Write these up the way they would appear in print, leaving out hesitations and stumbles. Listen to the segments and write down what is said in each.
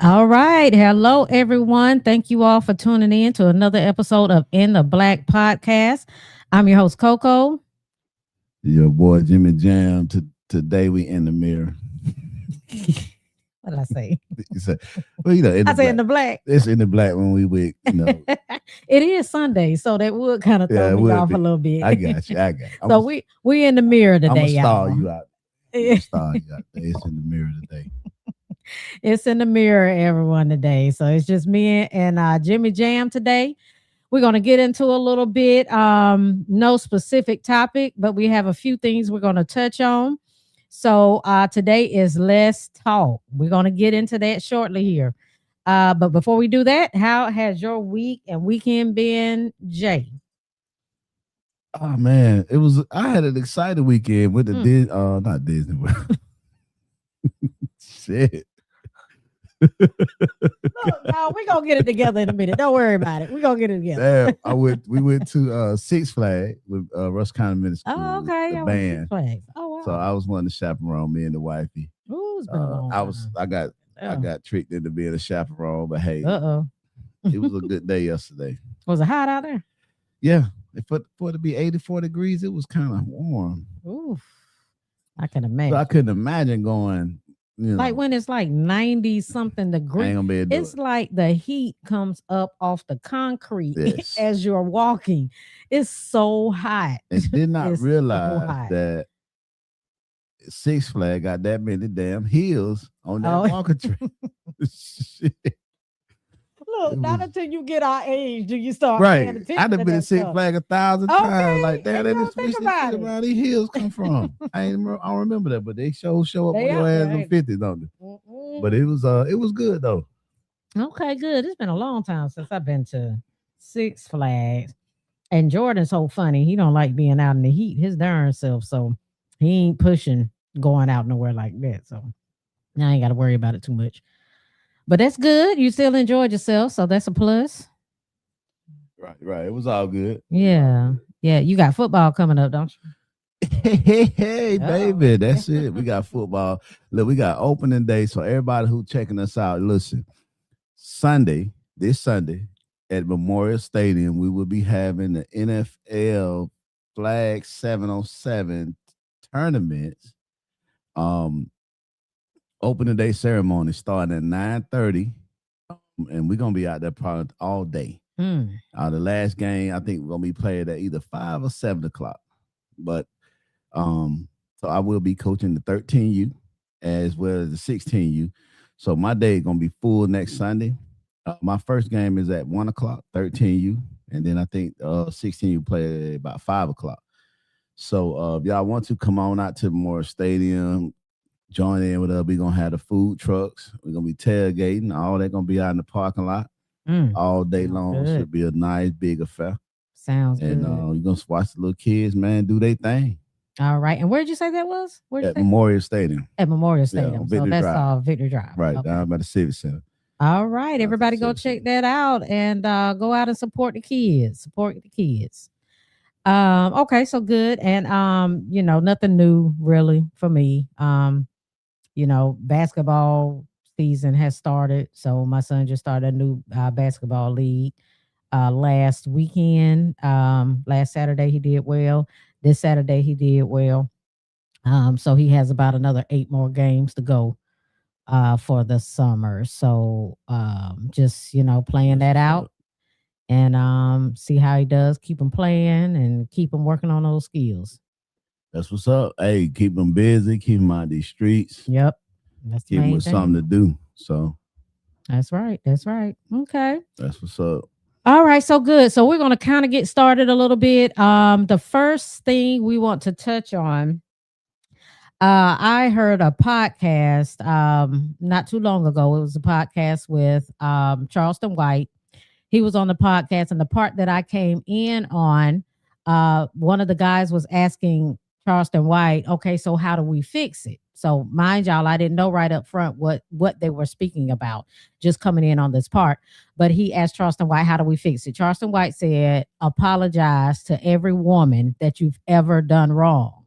All right. Hello, everyone. Thank you all for tuning in to another episode of In the Black Podcast. I'm your host, Coco. Your boy Jimmy Jam. Today we in the mirror. What did I say? You said, well, in I the said in black. the black. It's in the black when we with, It is Sunday, so that would kind of throw yeah, it me would off a be. little bit. I got you. So we in the mirror I'm gonna today, star y'all. you out. I'm gonna star you out there. It's in the mirror today. It's in the mirror, everyone, today. So it's just me and Jimmy Jam today. We're going to get into a little bit, no specific topic, but we have a few things we're going to touch on. So today is Let's Talk. We're going to get into that shortly here. But before we do that, how has your week and weekend been, Jay? Oh man, I had an exciting weekend with the not Disney World. Shit. Look, no, we're gonna get it together in a minute. Don't worry about it. We're gonna get it together. Damn, we went to Six Flags with Rush County Middle School. Oh, okay. The I went to band. Six Flags. Oh, wow. So I was one of the chaperone, me and the wifey. Ooh, it's been a long time. I got tricked into being a chaperone, but hey, Uh-oh. it was a good day yesterday. Was it hot out there? Yeah. For it to be 84 degrees, it was kind of warm. Oof. I can imagine. So I couldn't imagine going, like when it's like 90 something degrees. I ain't gonna be able to do it's like the heat comes up off the concrete Yes. as you're walking. It's so hot. And did not It's so realize hot. that Six Flag got that many damn hills on that walking track. Shit. Look, not until you get our age do you start Right. paying attention I'd have to been that at Six stuff. Flag 1,000 Okay, times. Like, damn, and they you just don't wish think this about shit it. around these hills come from. I don't remember that, but they show up They on your out ass there, on ain't 50, don't they? Mm-mm. But it was good though. Okay, good. It's been a long time since I've been to Six Flags. And Jordan's so funny. He don't like being out in the heat his darn self. So he ain't pushing going out nowhere like that. So now I ain't got to worry about it too much. But that's good. You still enjoyed yourself. So that's a plus. Right. It was all good. Yeah. Yeah. You got football coming up, don't you? Hey, baby. That's it. We got football. Look, we got opening day. So everybody who checking us out, listen, this Sunday at Memorial Stadium, we will be having the NFL Flag 707 tournaments. Opening day ceremony starting at 9:30. And we're gonna be out there probably all day. The last game, I think we're gonna be playing at either 5 or 7 o'clock. But so I will be coaching the 13U as well as the 16U. So my day is gonna be full next Sunday. My first game is at 1 o'clock, 13U, and then I think 16U play at about 5 o'clock. So if y'all want to come on out to Memorial Stadium, join in with us. We're gonna have the food trucks. We're gonna be tailgating. All that gonna be out in the parking lot all day long. Good. Should be a nice big affair. Sounds And good. you're gonna watch the little kids, man, do their thing All right. And where did you say that was? at Memorial Stadium. At Memorial Yeah, Stadium. on So Victory that's Drive. Victory Drive. Right, Okay. down by the Civic Center. All right. Everybody go Civic check Center. that out and go out and support the kids. Support the kids. Okay, so good. And nothing new really for me. Basketball season has started. So my son just started a new basketball league last weekend. Last Saturday he did well. This Saturday he did well. So he has about another 8 more games to go for the summer. So just playing that out and see how he does. Keep him playing and keep him working on those skills. That's what's up. Hey, keep them busy, keep them out these streets, Yep, that's the keep them main with thing. something to do. So That's right. Okay. that's what's up. All right, so good. So we're going to kind of get started a little bit. The first thing we want to touch on, I heard a podcast not too long ago. It was a podcast with Charleston White. He was on the podcast, and the part that I came in on, one of the guys was asking Charleston White, okay, so how do we fix it? So mind y'all, I didn't know right up front what they were speaking about, just coming in on this part. But he asked Charleston White, how do we fix it? Charleston White said, apologize to every woman that you've ever done wrong.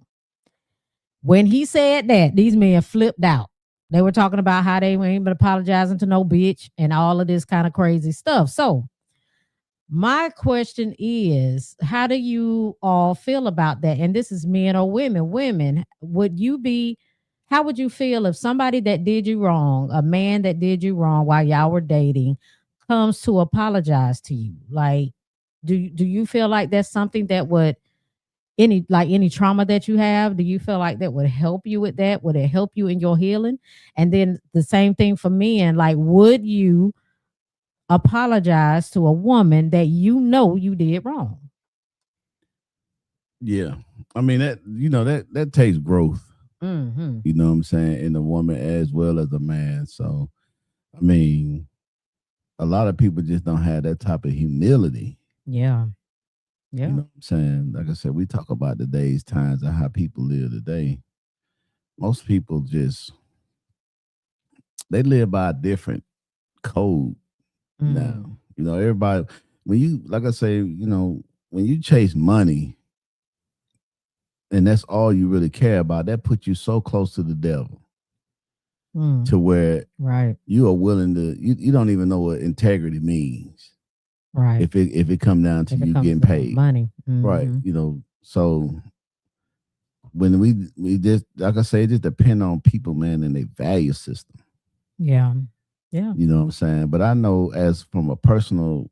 When he said that, these men flipped out. They were talking about how they ain't been apologizing to no bitch and all of this kind of crazy stuff. So my question is, how do you all feel about that? And this is men or women. Women, how would you feel if somebody that did you wrong, a man that did you wrong while y'all were dating, comes to apologize to you? Like, do you feel like that's something that would any trauma that you have, do you feel like that would help you with that? Would it help you in your healing? And then the same thing for men, like, would you apologize to a woman that you know you did wrong? Yeah. I mean, that takes growth. Mm-hmm. You know what I'm saying? In a woman as well as a man. So, I mean, a lot of people just don't have that type of humility. Yeah. You know what I'm saying? Like I said, we talk about today's times and how people live today. Most people they live by a different code now. You know, everybody, when you, like I say, when you chase money and that's all you really care about, that puts you so close to the devil. To where you are willing to, you don't even know what integrity means. Right. If it come down to you getting paid. Money. Mm-hmm. Right. So when we just, like I say, it just depend on people, man, and their value system. Yeah. Yeah. You know what I'm saying? But I know, as from a personal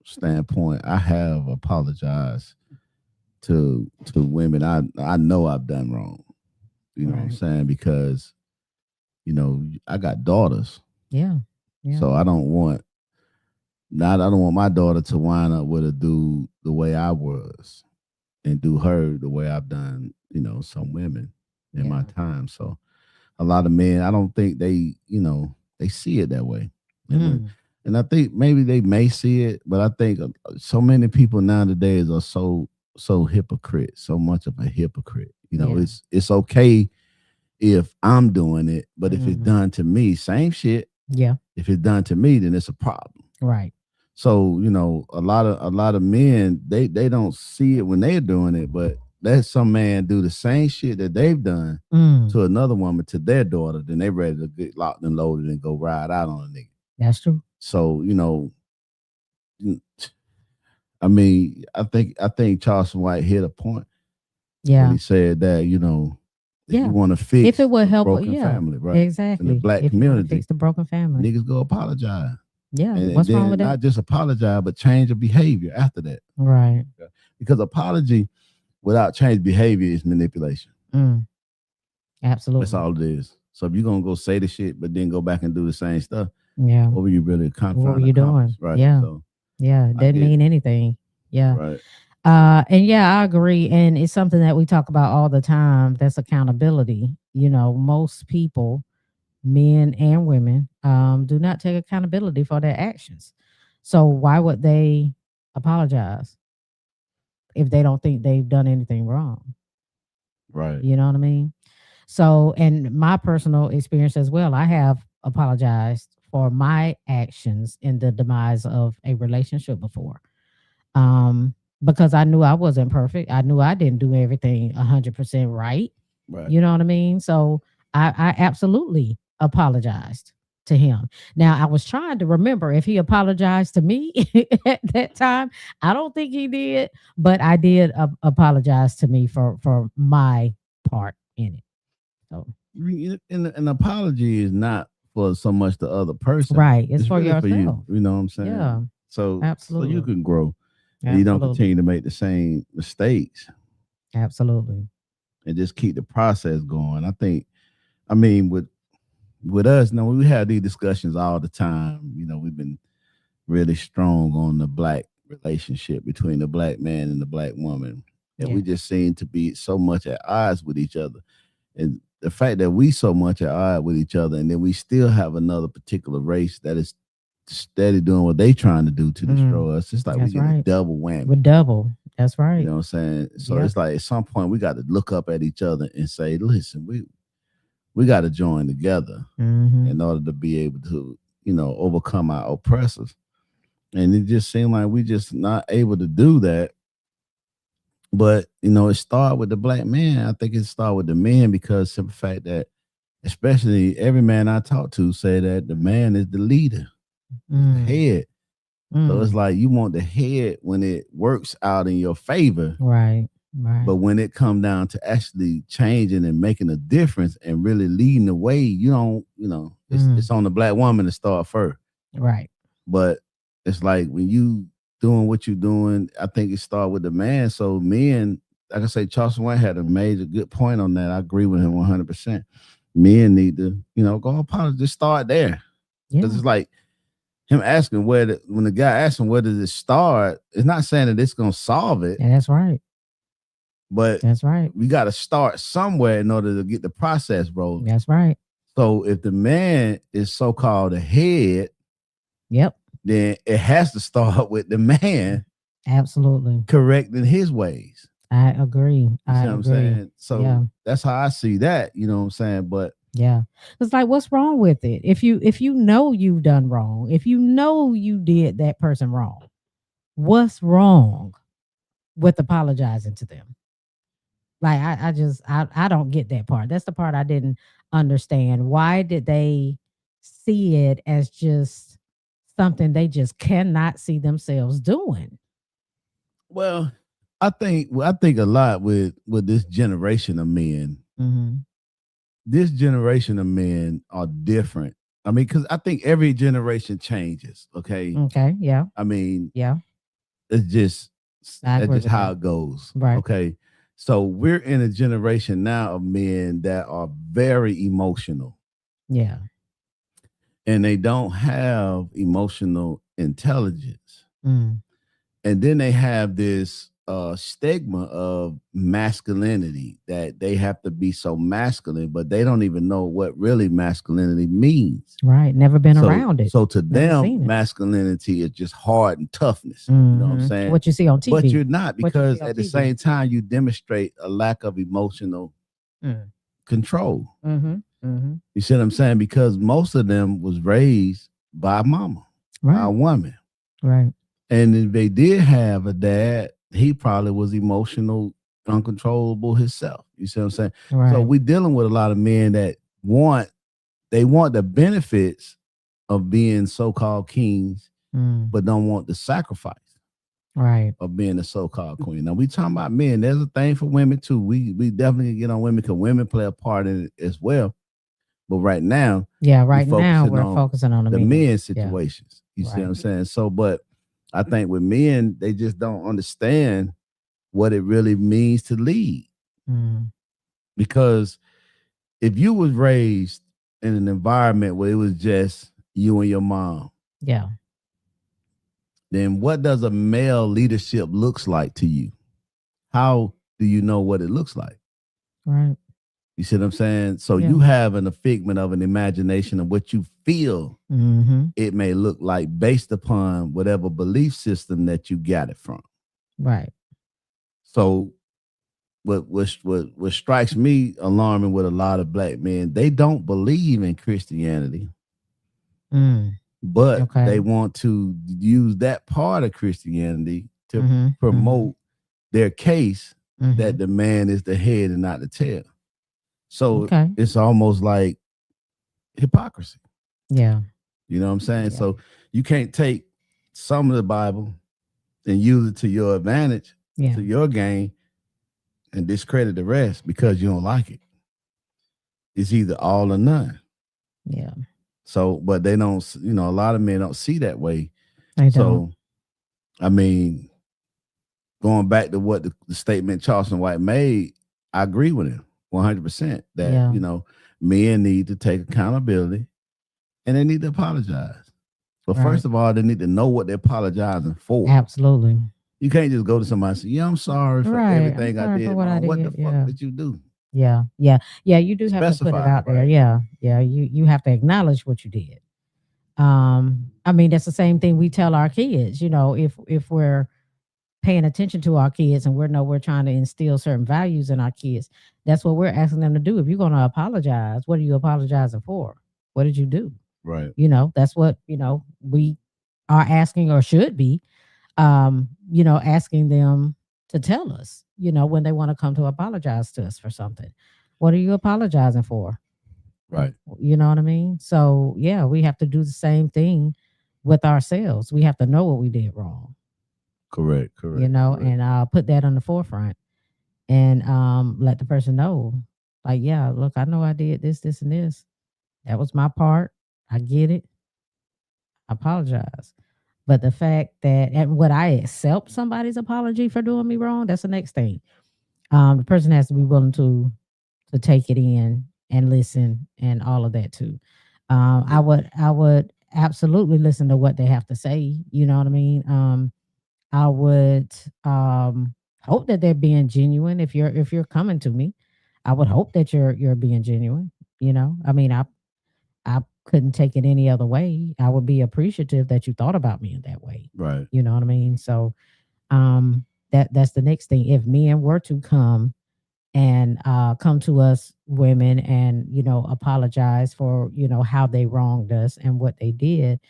standpoint, I have apologized to women I know I've done wrong. You know what I'm saying? Because, I got daughters. Yeah. So I don't want my daughter to wind up with a dude the way I was and do her the way I've done, some women in my time. So a lot of men, I don't think they see it that way. And I think maybe they may see it, but I think so many people nowadays are so hypocrite, so much of a hypocrite. It's okay if I'm doing it, but if it's done to me, same shit. Yeah. If it's done to me, then it's a problem. Right. So, a lot of men, they don't see it when they're doing it, but let some man do the same shit that they've done to another woman, to their daughter, then they ready to get locked and loaded and go ride out on a nigga. That's true. So, I mean, I think Charleston White hit a point. Yeah. When he said that, if you want to fix if it would help broken family, right? Exactly. In the black community, fix the broken family. Niggas go apologize. Yeah. And what's then wrong with that? Not just apologize, but change the behavior after that. Right. Because apology without change behavior is manipulation. Absolutely. That's all it is. So if you're gonna go say the shit, but then go back and do the same stuff, yeah, what were you really what were you doing? Right. Yeah. So, yeah. Doesn't mean anything. Yeah. Right. And yeah, I agree. And it's something that we talk about all the time. That's accountability. Most people, men and women, do not take accountability for their actions. So why would they apologize if they don't think they've done anything wrong? Right. You know what I mean? So, and my personal experience as well, I have apologized for my actions in the demise of a relationship before. Because I knew I wasn't perfect. I knew I didn't do everything 100% right. Right. You know what I mean? So I absolutely apologized to him. Now, I was trying to remember if he apologized to me at that time. I don't think he did, but I did apologize to me for my part in it. So, an apology is not for so much the other person, right? It's for really yourself. For you. You know what I'm saying? Yeah. So absolutely, so you can grow. And you don't continue to make the same mistakes. Absolutely. And just keep the process going. I mean, with us, we have these discussions all the time. We've been really strong on the black relationship between the black man and the black woman. And we just seem to be so much at odds with each other. And the fact that we so much at odds with each other, and then we still have another particular race that is steady doing what they trying to do to destroy us. It's like we get a double whammy. With double. That's right. You know what I'm saying? So it's like at some point we got to look up at each other and say, listen, we got to join together in order to be able to, overcome our oppressors. And it just seemed like we just not able to do that. But, it started with the black man. I think it started with the men because of the fact that especially every man I talk to say that the man is the leader, the Mm, head. So it's mm. like you want the head when it works out in your favor, Right, right. but when it come down to actually changing and making a difference and really leading the way, you don't, it's Mm, on the black woman to start first. right. But it's like when you doing what you're doing, I think it start with the man. So men, like I say, Charleston White had a major good point on that. I agree with him 100%. Men need to, go apologize. Just start there. Because Yeah. it's like him asking when the guy asks him where does it start, it's not saying that it's gonna solve it, Yeah, that's right. but That's right. we gotta start somewhere in order to get the process rolling. That's right. So if the man is so-called the head, Yep. then it has to start with the man Absolutely. correcting his ways. I agree. You I see what I'm agree. saying? So Yeah. that's how I see that, you know what I'm saying? But Yeah. It's like, what's wrong with it? If you know you've done wrong, if you know you did that person wrong, what's wrong with apologizing to them? Like I don't get that part. That's the part I didn't understand. Why did they see it as just something they just cannot see themselves doing? well, I think a lot with this generation of men. Mm-hmm. This generation of men are different. I mean, because I think every generation changes. Okay. Okay. Yeah. I mean, Yeah. it's just I that's agree just with how that. it goes. Right. Okay. So we're in a generation now of men that are very emotional Yeah. and they don't have emotional intelligence. Mm. And then they have this stigma of masculinity that they have to be so masculine, but they don't even know what really masculinity means. Right. Never been So, around it. so to Never them, seen it. masculinity is just hard and toughness. You know what I'm saying? What you see on But TV. you're not, What you because see on at the TV. same time you demonstrate a lack of emotional Mm. control. Mm-hmm. Mm-hmm. You see what I'm saying? Because most of them was raised by a mama, by a Right. woman. Right. And if they did have a dad, he probably was emotional, uncontrollable himself. You see what I'm saying? So Right. we're dealing with a lot of men that want the benefits of being so-called kings, Mm. but don't want the sacrifice Right. of being a so-called queen. Now we talking about men. There's a thing for women too. We definitely get on women because women play a part in it as well. But right now, Yeah. we Right now focusing we're on focusing on the the men. men Yeah. situations. You see what Right. I'm saying? So, but I think with men, they just don't understand what it really means to lead. Mm. Because if you was raised in an environment where it was just you and your mom, Yeah. then what does a male leadership looks like to you? How do you know what it looks like? Right. You see what I'm saying? So Yeah. you have a figment of an imagination of what you feel Mm-hmm. it may look like based upon whatever belief system that you got it from. Right. So what strikes me alarming with a lot of black men, they don't believe in Christianity, Mm. but Okay. they want to use that part of Christianity to Mm-hmm. Mm-hmm. promote their case Mm-hmm. that the man is the head and not the tail. So Okay. it's almost like hypocrisy. Yeah. You know what I'm saying? Yeah. So you can't take some of the Bible and use it to your advantage, Yeah. to your gain, and discredit the rest because you don't like it. It's either all or none. Yeah. So, but they don't, a lot of men don't see that way. I don't. So, I mean, going back to what the statement Charleston White made, I agree with him 100% that, Yeah. Men need to take accountability and they need to apologize. But Right. first of all, they need to know what they're apologizing for. Absolutely. You can't just go to somebody and say, yeah, I'm sorry for Right. I'm everything I sorry did. for what I What the did. fuck Yeah. did you do? Yeah. Yeah. Yeah. You do have to put it Specify, out there. right? Yeah. Yeah. You have to acknowledge what you did. I mean, that's the same thing we tell our kids, if we're paying attention to our kids and we're trying to instill certain values in our kids, that's what we're asking them to do. If you're going to apologize, what are you apologizing for? What did you do? Right. That's what, we are asking or should be, asking them to tell us, when they want to come to apologize to us for something. What are you apologizing for? Right. You know what I mean? So yeah, we have to do the same thing with ourselves. We have to know what we did wrong, Correct. you Correct. know, Correct. and put that on the forefront and let the person know, like, yeah, look, I know I did this, this, and this. That was my part. I get it. I apologize. But the fact that, and would I accept somebody's apology for doing me wrong? That's the next thing. The person has to be willing to take it in and listen and all of that too. I would absolutely listen to what they have to say. You know what I mean? I would hope that they're being genuine. If you're coming to me, I would hope that you're being genuine. You know, I mean, I couldn't take it any other way. I would be appreciative that you thought about me in that way. Right. You know what I mean? So that's the next thing. If men were to come to us women and apologize for how they wronged us and what they did,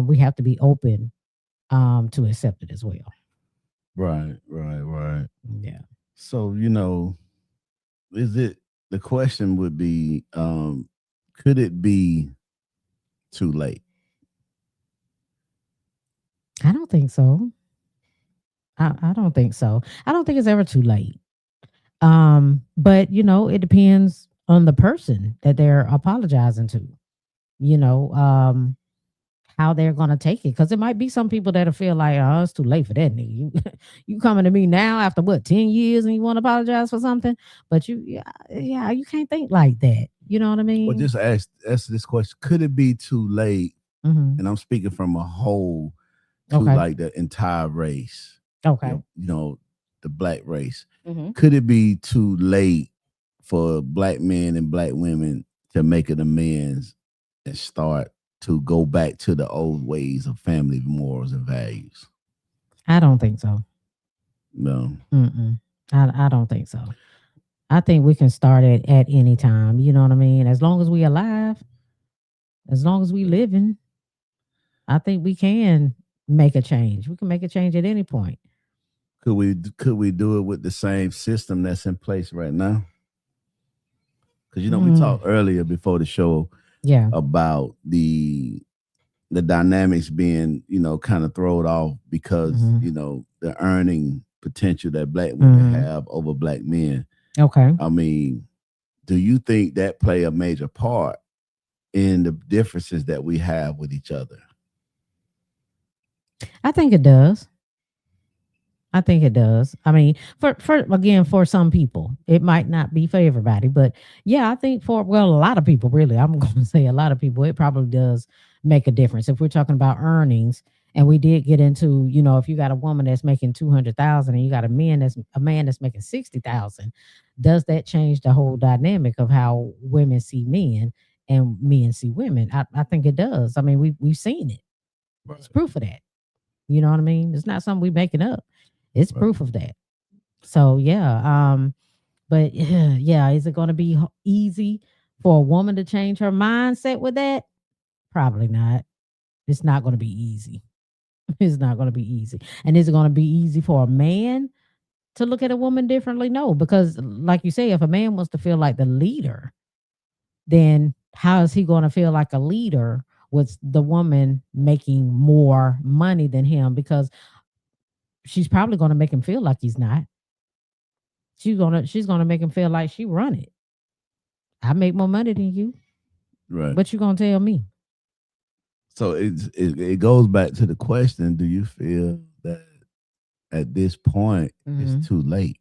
we have to be open to accept it as well. Right. Right. Right. Yeah. So, is it the question would be, could it be too late? I don't think so. I don't think so. I don't think it's ever too late. But it depends on the person that they're apologizing to. You know, how they're gonna take it, because it might be some people that'll feel like, oh, it's too late for that nigga. You coming to me now after what 10 years and you want to apologize for something, but yeah, you can't think like that. You know what I Or mean? just ask this question: could it be too late? Hmm. And I'm speaking from a whole to Okay. like the entire race. Okay. The black race. Hmm. Could it be too late for black men and black women to make an amends and start to go back to the old ways of family morals and values? I don't think so. No. Mm-mm. I don't think so. I think we can start it at any time. You know what I mean? As long as we alive, as long as we living, I think we can make a change. We can make a change at any point. Could we do it with the same system that's in place right now? Because we Mm, talked earlier before the show yeah. about the dynamics being kind of thrown off because Hmm. the earning potential that black women Hmm. have over black men. Okay. I mean, do you think that play a major part in the differences that we have with each other? I think it does. I think it does. I mean, for again, for some people, it might not be for everybody, but yeah, I think for a lot of people, really, I'm going to say a lot of people, it probably does make a difference. If we're talking about earnings, and we did get into, if you got a woman that's making 200,000 and you got a man that's making 60,000, does that change the whole dynamic of how women see men and men see women? I think it does. I mean, we've seen it. It's Right. proof of that. You know what I mean? It's not something we making up. It's Right. proof of that. So yeah, but yeah, is it going to be easy for a woman to change her mindset with that? Probably not. It's not going to be easy. It's not going to be easy. And is it going to be easy for a man to look at a woman differently? No, because like you say, if a man wants to feel like the leader, then how is he going to feel like a leader with the woman making more money than him? Because she's probably going to make him feel like he's not. She's gonna make him feel like she run it. I make more money than you. Right. What you gonna tell me? So it goes back to the question: do you feel that at this point it's Hmm. too late?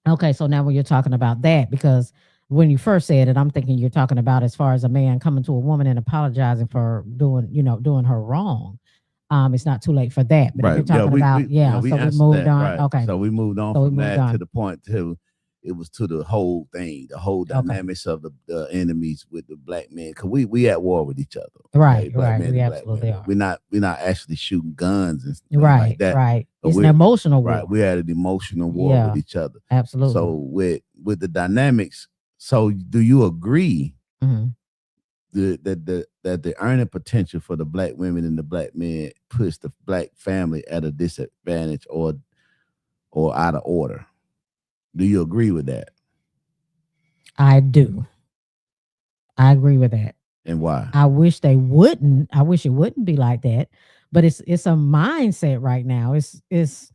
Okay, so now when you're talking about that, because when you first said it, I'm thinking you're talking about as far as a man coming to a woman and apologizing for doing her wrong. It's not too late for that. But if Right. you're Yeah, talking we about, we yeah, yeah, we so we answered moved that. on. Right. Okay, So we moved on so we from moved that to on. the point to it was to the whole thing, the whole Okay, dynamics of the enemies with the black men. Cause we at war with each other. Okay, right, black right. men We and black absolutely women. are. We're not actually shooting guns and things like Right, that. right. But It's an we're emotional right, war. we're at an emotional war with Yeah, each other. absolutely. So with the dynamics, so do you agree Hmm. that the earning potential for the black women and the black men puts the black family at a disadvantage or out of order? Do you agree with that? I do. I agree with that. And why? I wish they wouldn't. I wish it wouldn't be like that. But it's a mindset right now. It's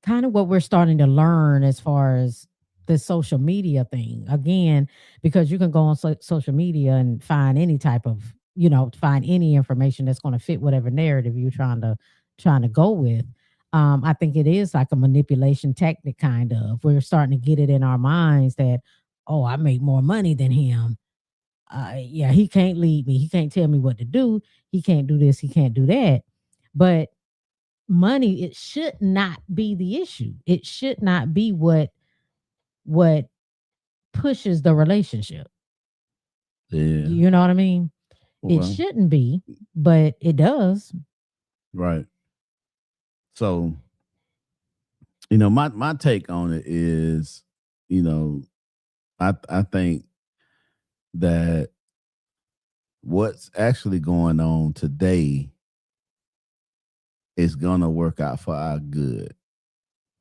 kind of what we're starting to learn as far as the social media thing. Again, because you can go on social media and find any type of, find any information that's going to fit whatever narrative you're trying to go with. I think it is like a manipulation tactic, kind of. We're starting to get it in our minds that, oh, I make more money than him. Yeah, he can't lead me. He can't tell me what to do. He can't do this. He can't do that. But money, it should not be the issue. It should not be what pushes the relationship. Yeah. You know what I mean? Okay. It shouldn't be, but it does. Right. So, my take on it is, I think that what's actually going on today is gonna work out for our good.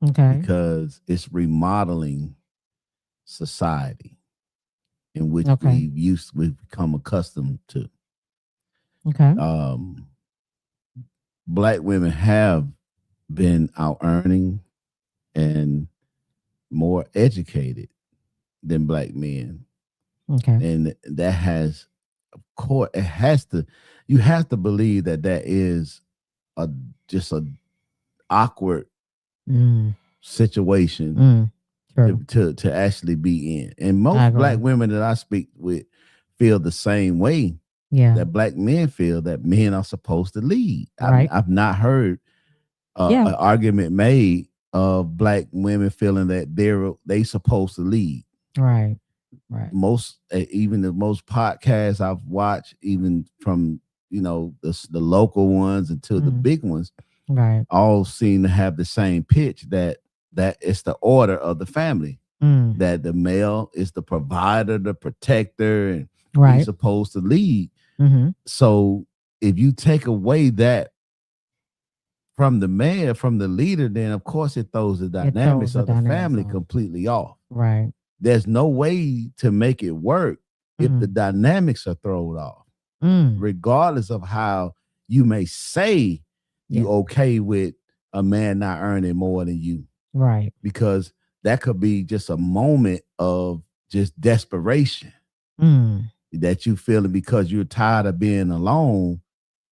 Okay. Because it's remodeling society in which we've become accustomed to. Okay. Black women have been out earning and more educated than black men. Okay. And that has, of course, you have to believe that is just a awkward situation to actually be in. And most black women that I speak with feel the same way. Yeah. That black men feel that men are supposed to lead. Right. I've not heard an argument made of black women feeling that they supposed to lead. Right. Right. Even the most podcasts I've watched, even from the local ones until the big ones, right, all seem to have the same pitch that it's the order of the family. That the male is the provider, the protector, and he's supposed to lead. So if you take away that from the man, from the leader, then of course it throws the dynamics of the family completely off. Right. There's no way to make it work if the dynamics are thrown off, regardless of how you may say you okay with a man not earning more than you. Right. Because that could be just a moment of just desperation that you feeling because you're tired of being alone,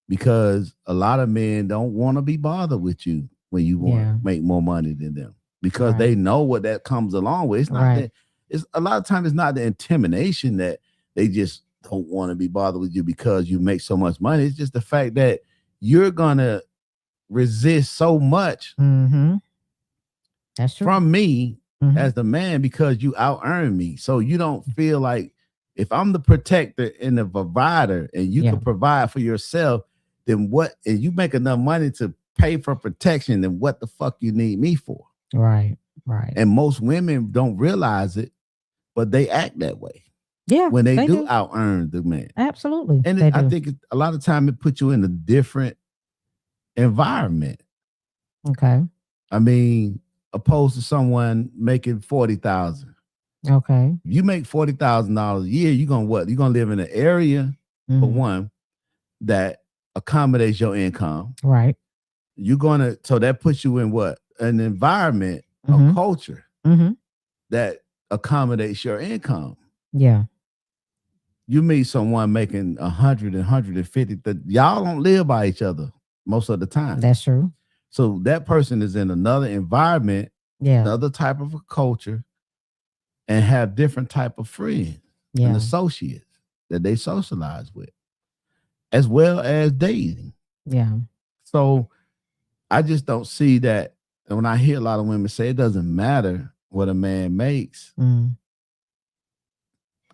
because a lot of men don't want to be bothered with you when you want to make more money than them, because they know what that comes along with. It's not that, it's a lot of times it's not the intimidation that they just don't want to be bothered with you because you make so much money. It's just the fact that you're gonna resist so much that's true from me as the man because you out earn me. So you don't feel like, if I'm the protector and the provider and you can provide for yourself, then what, and you make enough money to pay for protection, then what the fuck you need me for? Right. Right. And most women don't realize it, but they act that way. Yeah. When they do out earn the man. Absolutely. And I think a lot of time it puts you in a different environment. Okay. I mean, opposed to someone making $40,000. Okay. If you make $40,000 a year, you're gonna what? You're gonna live in an area, for one, that accommodates your income. Right. So that puts you in what? An environment, a culture that accommodates your income. Yeah. You meet someone making 100 and 150, y'all don't live by each other most of the time. That's true. So that person is in another environment, another type of a culture, and have different type of friends and associates that they socialize with, as well as dating. Yeah. So I just don't see that. And when I hear a lot of women say it doesn't matter what a man makes,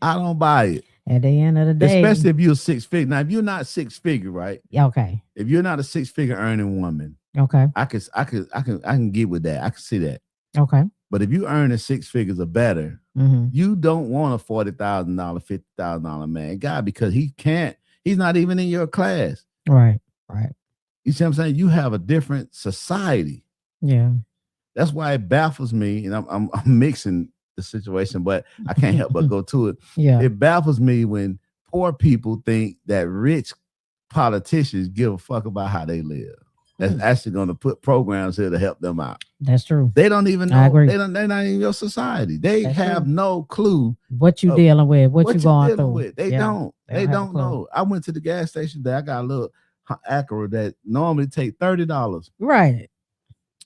I don't buy it. At the end of the day, especially if you're 6 figure. Now, if you're not 6 figure, right? Okay. If you're not a 6 figure earning woman, okay, I can get with that. I can see that. Okay. But if you earning 6 figures or better, you don't want a $40,000, $50,000 man guy, because he's not even in your class. Right. Right. You see what I'm saying? You have a different society. Yeah. That's why it baffles me, and I'm mixing the situation, but I can't help but go to it. Yeah. It baffles me when poor people think that rich politicians give a fuck about how they live. That's actually going to put programs here to help them out. That's true. They don't even know. I agree. They're not in your society. They That's have true. no clue What you dealing with, what you going through. With. They Yeah. don't. They don't know. I went to the gas station there. I got a little Acura that normally take $30. Right.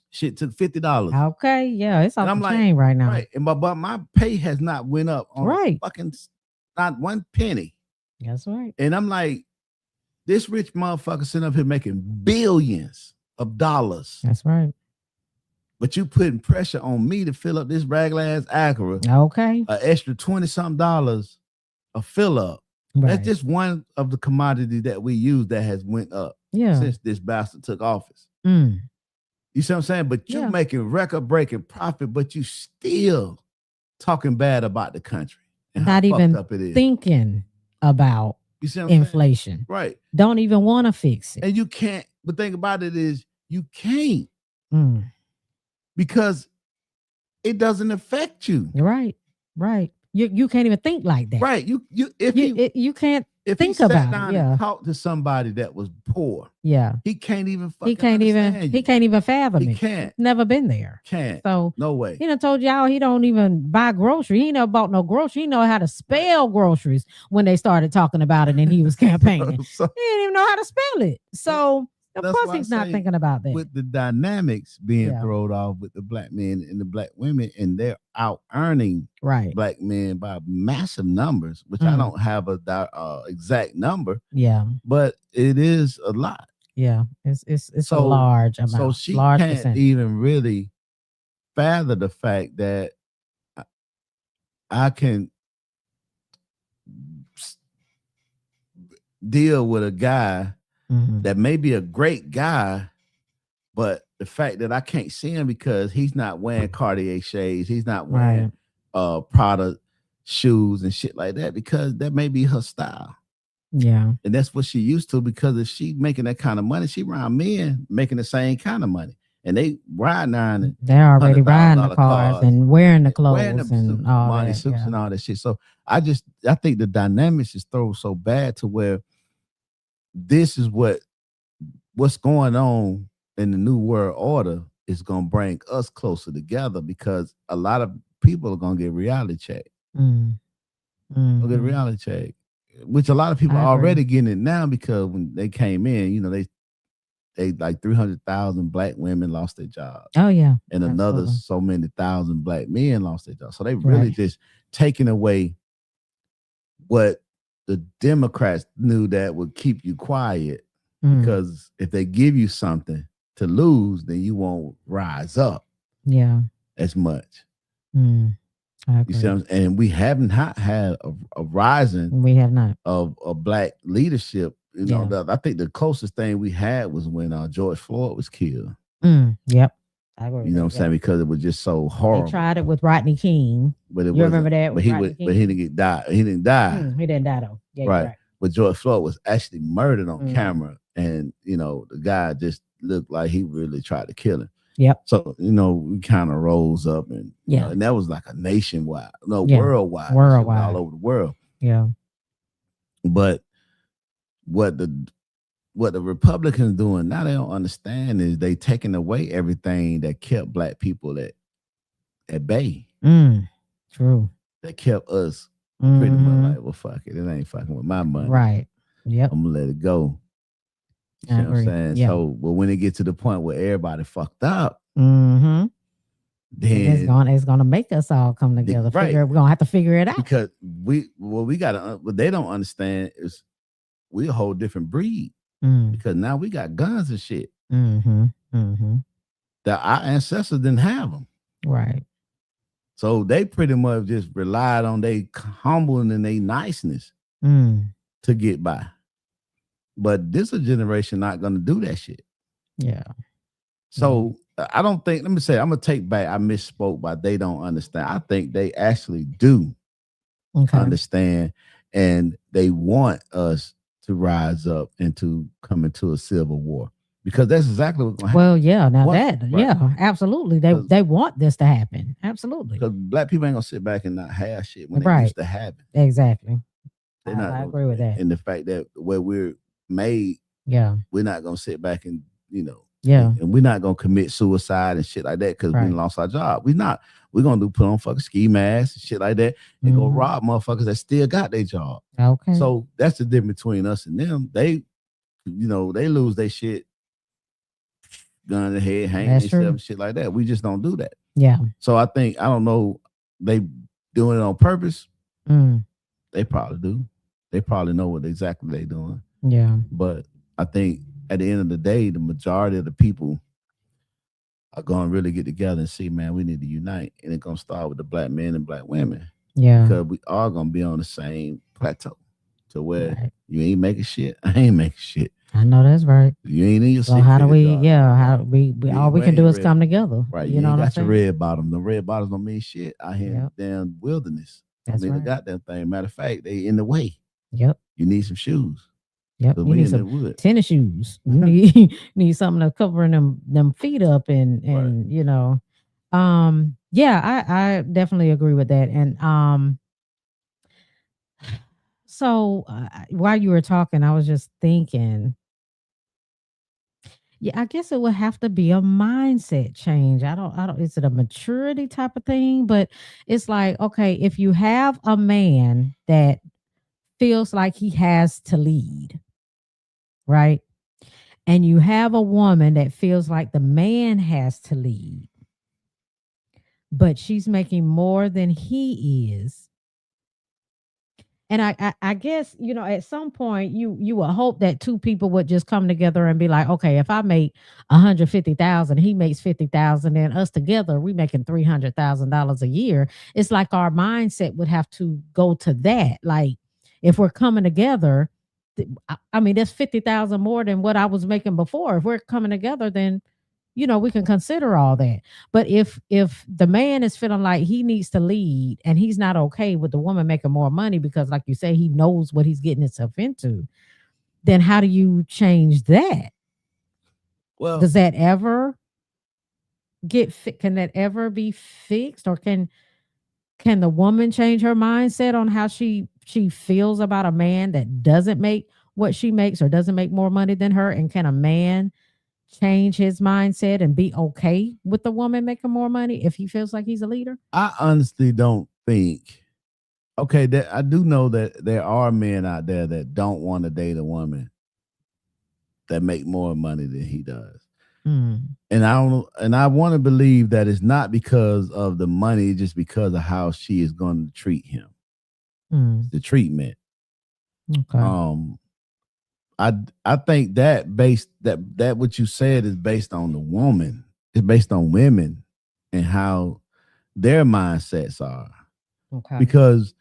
Shit took $50. Okay. Yeah. It's off And I'm the like, chain right now. Right. And but my pay has not went up on Right. fucking not one penny. That's right. And I'm like, this rich motherfucker sitting up here making billions of dollars. That's right. But you putting pressure on me to fill up this regular ass Acura. Okay. An extra $20-something a fill up. Right. That's just one of the commodities that we use that has went up since this bastard took office. You see what I'm saying? But you making record-breaking profit, but you still talking bad about the country. And not even up it is. Thinking about inflation. Saying? Right. Don't even want to fix it. And you can't, the thing about it is you can't. Because it doesn't affect you. Right. Right. You can't even think like that. Right. You can't if think he about sat down and talk to somebody that was poor. Yeah. He can't even he can't even fathom it. He can't. Never been there. Can't. So no way. He done told y'all he don't even buy groceries. He never bought no groceries. He know how to spell groceries when they started talking about it and he was campaigning. He didn't even know how to spell it. So of course he's not thinking about that. With the dynamics being thrown off with the black men and the black women, and they're out earning black men by massive numbers, which I don't have a exact number. Yeah, but it is a lot. Yeah, it's a large amount. So she can't even really fathom the fact that I can deal with a guy that may be a great guy, but the fact that I can't see him because he's not wearing Cartier shades, he's not wearing Prada shoes and shit like that, because that may be her style. Yeah. And that's what she used to, because if she making that kind of money, she around men making the same kind of money. And they riding on it. They're already riding the cars and wearing the clothes and all money, that. Suits and all that shit. So I think the dynamics is thrown so bad to where this is what's going on in the new world order is going to bring us closer together, because a lot of people are going to get reality check. Get a reality check, which a lot of people are already getting it now, because when they came in, you know, they like 300,000 black women lost their jobs. Oh yeah. And another so many thousand black men lost their jobs. So they really just taking away what the Democrats knew that would keep you quiet, because if they give you something to lose, then you won't rise up as much. You see what I'm saying? And we haven't had a rising. We have not of black leadership. You know, I think the closest thing we had was when George Floyd was killed. Yep. I agree. You know what I'm saying? Because it was just so horrible. They tried it with Rodney King. But it you remember that? But he didn't die. He didn't die. He didn't die though. Yeah, right. But George Floyd was actually murdered on camera. And, you know, the guy just looked like he really tried to kill him. Yep. So, you know, we kind of rose up and and that was like a nationwide, worldwide. All over the world. Yeah. But what the Republicans doing now, they don't understand is they taking away everything that kept black people at bay. True. That kept us pretty much like, well, fuck it. It ain't fucking with my money. Right. Yep. I'm gonna let it go. You know what I'm saying? Yep. So, but when it gets to the point where everybody fucked up, then it's gonna make us all come together. Right. We're gonna have to figure it out. Because what they don't understand is we a whole different breed. Because now we got guns and shit. That our ancestors didn't have them. Right. So they pretty much just relied on their humbling and their niceness to get by. But this generation not gonna do that shit. Yeah. So I don't think, let me say, I'm gonna take back, I misspoke by they don't understand. I think they actually do understand, and they want us to rise up and to come into a civil war. because that's exactly what's going to Well, yeah. Now happen. yeah, absolutely. They want this to happen. Absolutely. Because black people ain't gonna sit back and not have shit when they Right. used to have it. Exactly. They're not. I agree with that. And the fact that where we're made, Yeah. we're not gonna sit back and Yeah. and we're not gonna commit suicide and shit like that because we lost our job. We're not. We're gonna put on fucking ski masks and shit like that and go rob motherfuckers that still got their job. Okay. So that's the difference between us and them. They, they lose their shit, gun in the head, hang themselves, shit like that. We just don't do that. Yeah. So I don't know, they doing it on purpose. They probably do. They probably know what exactly they doing. Yeah. But I think at the end of the day, the majority of the people are going to really get together and see, man, we need to unite. And it's going to start with the black men and black women. Yeah. Because we are going to be on the same plateau to where you ain't making shit. I ain't making shit. I know that's right. You ain't in your So how do we, all we can do is come together. Right. You know, got your red bottom. The red bottoms don't mean shit out here in the damn wilderness. That's the goddamn thing. Matter of fact, they in the way. Yep. You need some shoes. Yep. You need some tennis shoes. You need something to cover them feet up and yeah, I definitely agree with that. And so while you were talking, I was just thinking, yeah, I guess it would have to be a mindset change. I don't, is it a maturity type of thing? But it's like, okay, if you have a man that feels like he has to lead, right? And you have a woman that feels like the man has to lead, but she's making more than he is. And I guess, at some point you would hope that two people would just come together and be like, okay, if I make 150,000, he makes 50,000, and us together, we making $300,000 a year. It's like our mindset would have to go to that. Like if we're coming together, I mean, that's 50,000 more than what I was making before. If we're coming together, then we can consider all that. But if the man is feeling like he needs to lead and he's not okay with the woman making more money because, like you say, he knows what he's getting himself into, then how do you change that? Well, does that ever can that ever be fixed, or can the woman change her mindset on how she feels about a man that doesn't make what she makes or doesn't make more money than her? And can a man change his mindset and be okay with the woman making more money if he feels like he's a leader? I honestly don't think. Okay, that I do know that there are men out there that don't want to date a woman that make more money than he does. And I want to believe that it's not because of the money, just because of how she is going to treat him. The treatment. Okay. I think that that what you said is based on the woman. It's based on women and how their mindsets are. Okay. Because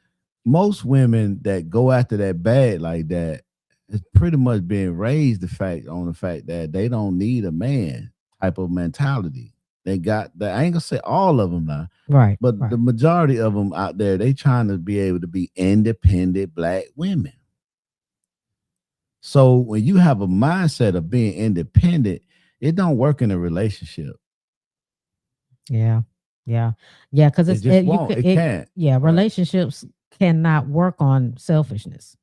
most women that go after that bag like that is pretty much being raised on the fact that they don't need a man type of mentality. They got that. I ain't gonna say all of them now, right? But the majority of them out there, they trying to be able to be independent black women. So when you have a mindset of being independent, it don't work in a relationship. Yeah. Because it can't. Yeah, relationships cannot work on selfishness.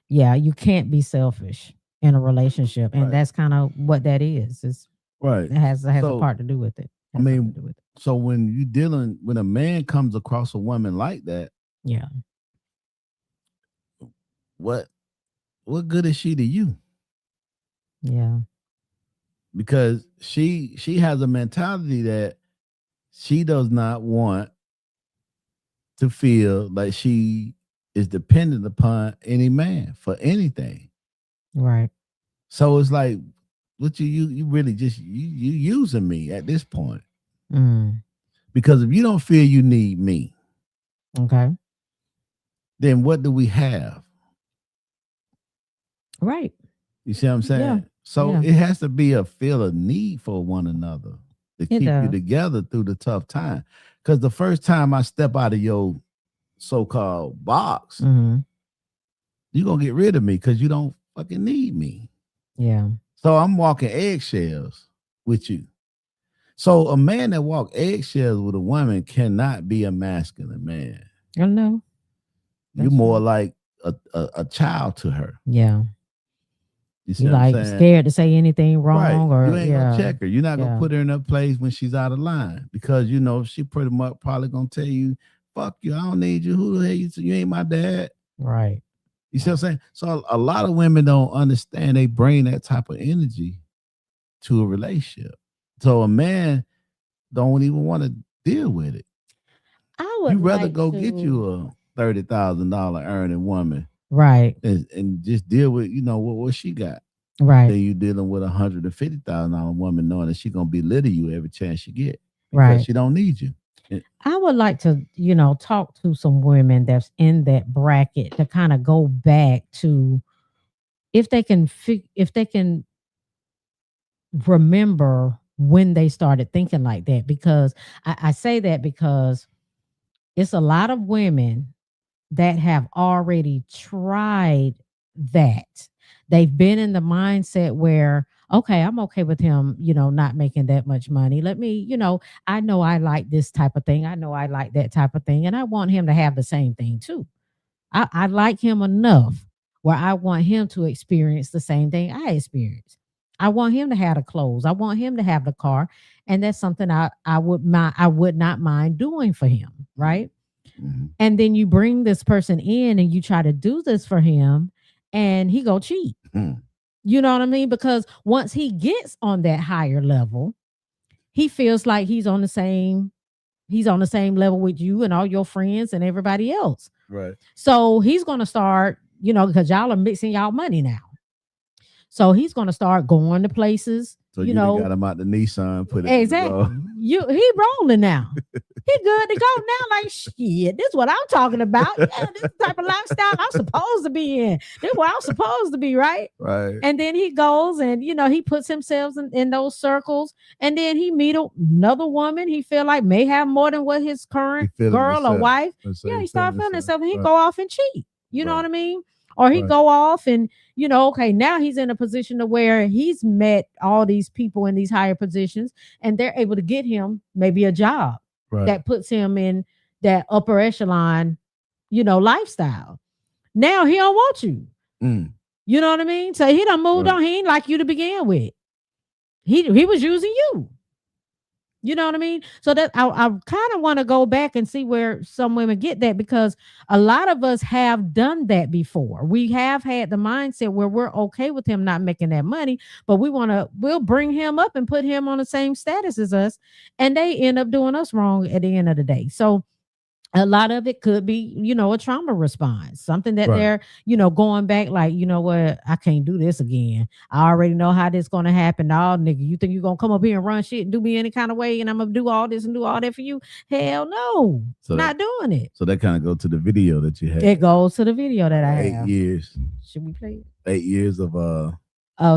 Yeah, you can't be selfish in a relationship, and that's kind of what that is. It's right. It has a part to do with it. I mean, so when when a man comes across a woman like that, yeah, what good is she to you? Yeah. Because she has a mentality that she does not want to feel like she is dependent upon any man for anything. Right. So it's like, what you really just you using me at this point. Because if you don't feel you need me, okay, then what do we have? Right. You see what I'm saying? Yeah. So it has to be a feel of need for one another to keep you together through the tough time. Because the first time I step out of your so-called box, you're going to get rid of me because you don't fucking need me. Yeah. So I'm walking eggshells with you. So a man that walk eggshells with a woman cannot be a masculine man. I know. You're more like a child to her. Yeah. You see You what I'm like saying? scared to say anything wrong, Right. or You ain't gonna check her. You're not gonna put her in a place when she's out of line, because you know she pretty much probably gonna tell you, "Fuck you, I don't need you. Who the hell you? You ain't my dad." Right. You see what I'm saying? So a lot of women don't understand. They bring that type of energy to a relationship. So a man don't even want to deal with it. I would You rather go get you a $30,000 earning woman, right, and just deal with what she got. Right. Then you dealing with $150,000 woman, knowing that she gonna belittle you every chance she get because right. she don't need you. I would like to, talk to some women that's in that bracket to kind of go back to if they can remember when they started thinking like that, because I say that because it's a lot of women that have already tried that. They've been in the mindset where, okay, I'm okay with him, not making that much money. Let me, I know I like this type of thing. I know I like that type of thing. And I want him to have the same thing too. I like him enough where I want him to experience the same thing I experienced. I want him to have the clothes. I want him to have the car. And that's something I would not mind doing for him. Right. Mm-hmm. And then you bring this person in and you try to do this for him and he go cheat. Mm. You know what I mean? Because once he gets on that higher level, he feels like he's on the same level with you and all your friends and everybody else. Right. So he's going to start, because y'all are mixing y'all money now. So he's going to start going to places. So you got him out the Nissan, put it exactly. He rolling now. He good to go now. Like, shit, this is what I'm talking about. Yeah, this is the type of lifestyle I'm supposed to be in. This is where I'm supposed to be, right? Right. And then he goes and, he puts himself in those circles. And then he meet another woman he feel like may have more than what his current girl or wife. Yeah, he start feeling himself and he go off and cheat. You know what I mean? Or he go off and, okay, now he's in a position to where he's met all these people in these higher positions and they're able to get him maybe a job that puts him in that upper echelon, lifestyle. Now he don't want you. Mm. You know what I mean? So he done moved on. He ain't like you to begin with. He was using you. You know what I mean? So that I kind of want to go back and see where some women get that, because a lot of us have done that before. We have had the mindset where we're okay with him not making that money, but we'll bring him up and put him on the same status as us, and they end up doing us wrong at the end of the day. So a lot of it could be, a trauma response, something that they're, going back like, you know what, I can't do this again. I already know how this going to happen. Oh, nigga, you think you're going to come up here and run shit and do me any kind of way and I'm going to do all this and do all that for you? Hell no, not doing it. So that kind of go to the video that you had. It goes to the video that I have. 8 years. Should we play it? 8 years of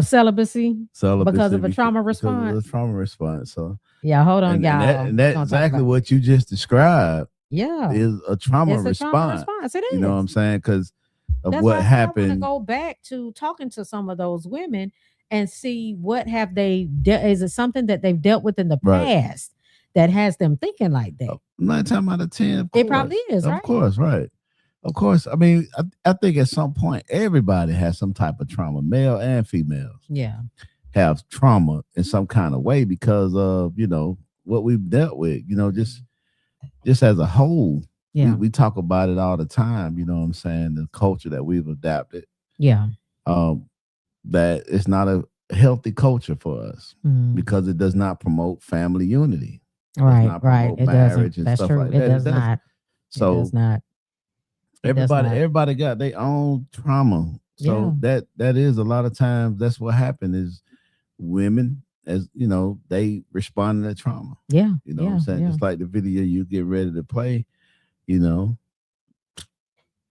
celibacy because of a trauma response. Because of a trauma response. So yeah, hold on, y'all. And that's exactly what you just described. Yeah, is a trauma response. It is. You know what I'm saying? Because of what happened. I want to go back to talking to some of those women and see what have they is it something that they've dealt with in the past that has them thinking like that. 9 times out of 10, it probably is. Of course, right. Of course. I mean, I think at some point everybody has some type of trauma, male and female. Yeah, have trauma in some kind of way because of what we've dealt with. Just as a whole, we talk about it all the time. You know what I'm saying? The culture that we've adapted. Yeah. That it's not a healthy culture for us because it does not promote family unity. Right. It marriage doesn't. That's stuff true. Like it that. does not. So it does not. Everybody got their own trauma. So that is a lot of times that's what happened is women, as they respond to that trauma. Yeah. You know what I'm saying? Just like the video you get ready to play,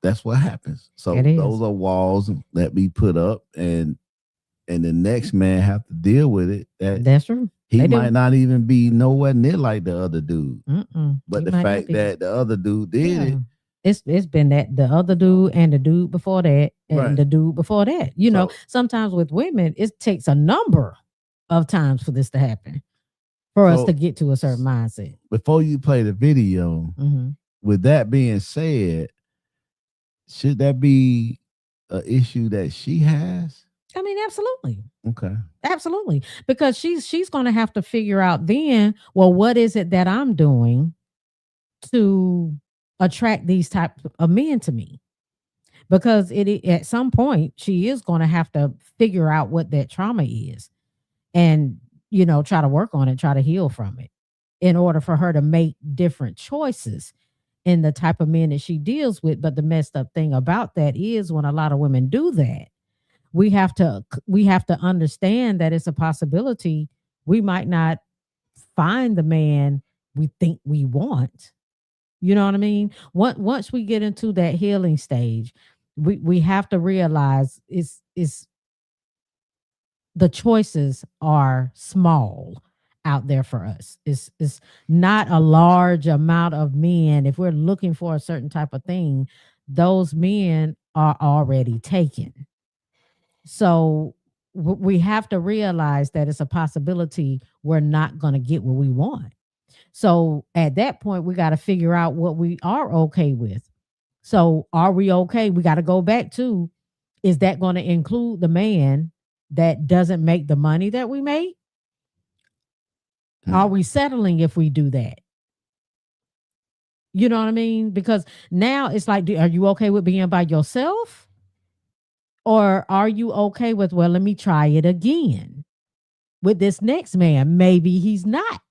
that's what happens. So those are walls that be put up and the next man have to deal with it. That's true. He might not even be nowhere near like the other dude. But the fact that the other dude did it It's been that the other dude and the dude before that and the dude before that. You know, sometimes with women, it takes a number of times for this to happen, for us to get to a certain mindset. Before you play the video, with that being said, should that be an issue that she has? I mean, absolutely. Okay. Absolutely. Because she's going to have to figure out then, well, what is it that I'm doing to attract these type of men to me? Because it at some point she is going to have to figure out what that trauma is and, you know, try to work on it, try to heal from it in order for her to make different choices in the type of men that she deals with. But the messed up thing about that is when a lot of women do that, we have to understand that it's a possibility we might not find the man we think we want. You know what I mean? Once we get into that healing stage, we have to realize it's the choices are small out there for us. It's not a large amount of men. If we're looking for a certain type of thing, those men are already taken. So we have to realize that it's a possibility we're not going to get what we want. So at that point, we got to figure out what we are okay with. So are we okay? We got to go back to, is that going to include the man that doesn't make the money that we make? Are we settling if we do that? You know what I mean? Because now it's like, are you okay with being by yourself? Or are you okay with, well, let me try it again with this next man? Maybe he's not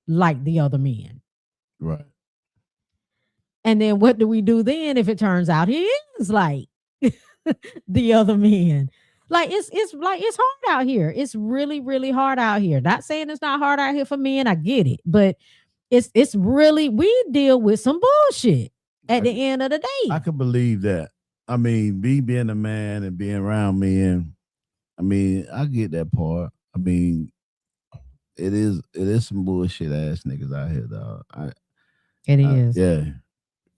like the other men. Right. And then what do we do then if it turns out he is like the other men? Like it's hard out here. It's really, really hard out here. Not saying it's not hard out here for men. I get it. But it's really, we deal with some bullshit at the end of the day. I can believe that. I mean, being a man and being around men, I mean, I get that part. I mean, it is some bullshit ass niggas out here, dog. It is. Yeah.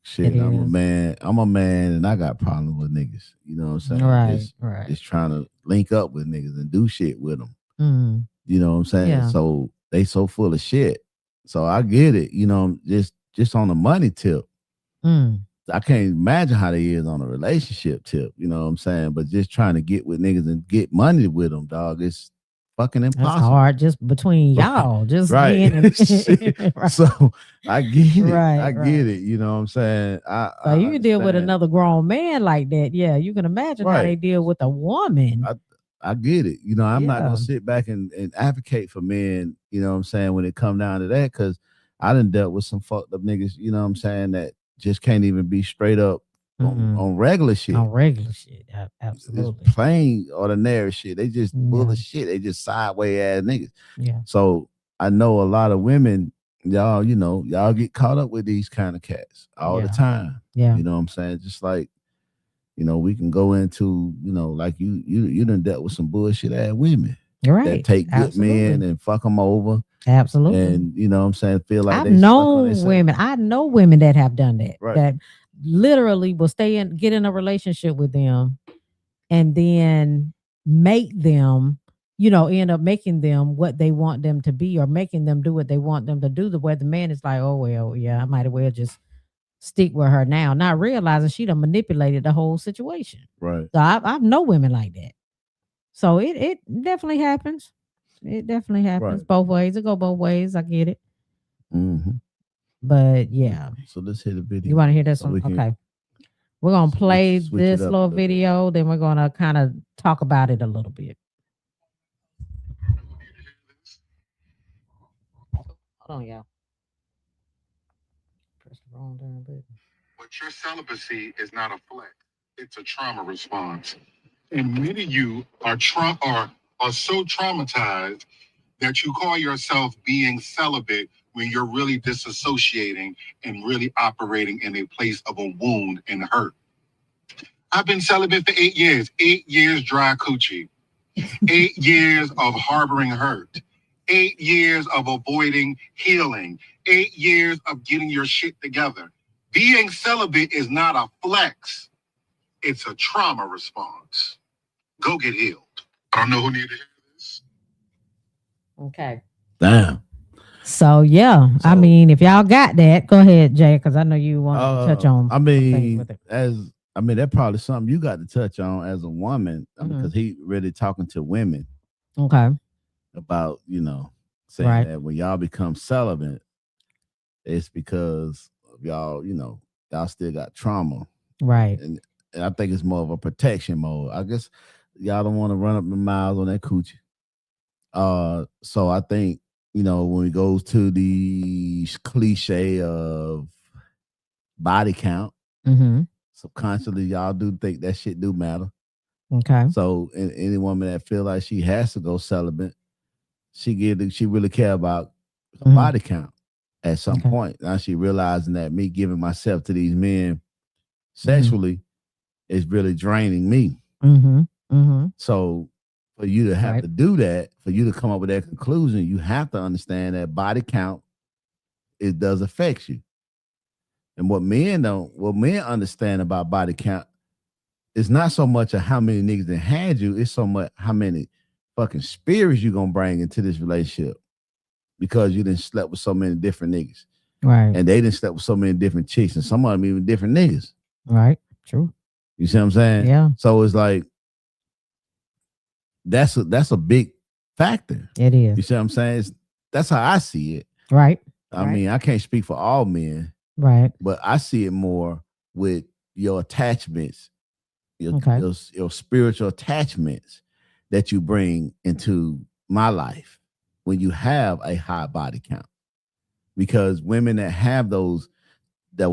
Shit, I'm a man, and I got problems with niggas. You know what I'm saying? Right. Just trying to link up with niggas and do shit with them. Mm. You know what I'm saying? Yeah. So they so full of shit. So I get it. You know, just on the money tip. I can't imagine how they is on a relationship tip. You know what I'm saying? But just trying to get with niggas and get money with them, dog, it's fucking impossible. It's hard just between y'all. Just right. Right. So I get it. Right, I get it. You know what I'm saying? So you can deal with another grown man like that. Yeah, you can imagine how they deal with a woman. I get it. You know, I'm not gonna sit back and advocate for men, you know what I'm saying, when it come down to that, because I done dealt with some fucked up niggas, you know what I'm saying, that just can't even be straight up on regular shit. On regular shit. Absolutely. It's plain ordinary shit. They just full of shit. They just sideways ass niggas. Yeah. So I know a lot of women, y'all, you know, y'all get caught up with these kind of cats all the time. Yeah. You know what I'm saying? Just like, you know, we can go into, you know, like you done dealt with some bullshit ass women. Right. That take good men and fuck them over. Absolutely. And you know what I'm saying, feel like I know women that have done that. Right. That literally will get in a relationship with them and then make them, you know, end up making them what they want them to be or making them do what they want them to do. The way the man is like, oh, well, yeah, I might as well just stick with her now, not realizing she done manipulated the whole situation. Right. So I know women like that. So it definitely happens. It definitely happens both ways. It go both ways. I get it. Mm-hmm. But yeah. So let's hit the video. You want to hear this one? Okay. We're going to play this little video. Then we're going to kind of talk about it a little bit. Hold on, y'all. Press the wrong damn button. But your celibacy is not a flex. It's a trauma response. And many of you are so traumatized that you call yourself being celibate when you're really disassociating and really operating in a place of a wound and hurt. I've been celibate for 8 years. 8 years dry coochie. 8 years of harboring hurt. 8 years of avoiding healing. 8 years of getting your shit together. Being celibate is not a flex. It's a trauma response. Go get healed. I don't know who needed to hear this. Okay. Damn. So yeah, I mean, if y'all got that, go ahead, Jay, because I know you want to touch on. I mean, that's probably something you got to touch on as a woman, because he really talking to women. Okay. About saying that when y'all become celibate, it's because of y'all, y'all still got trauma, right? And I think it's more of a protection mode. I guess y'all don't want to run up the miles on that coochie. So I think when it goes to the cliche of body count, subconsciously y'all do think that shit do matter. Okay. So any woman that feel like she has to go celibate, she really care about her body count at some point. Now she realizing that me giving myself to these men sexually is really draining me. So for you to have to do that, for you to come up with that conclusion, you have to understand that body count, it does affect you. And what men understand about body count is not so much of how many niggas that had you, it's so much how many fucking spirits you gonna bring into this relationship, because you didn't slept with so many different niggas, right? And they didn't slept with so many different chicks, and some of them even different niggas, right? True. You see what I'm saying? Yeah. So it's like that's a big factor. It is. You see what I'm saying? That's how I see it. Right. I mean, I can't speak for all men, right? But I see it more with your attachments, your spiritual attachments that you bring into my life when you have a high body count. Because women that have those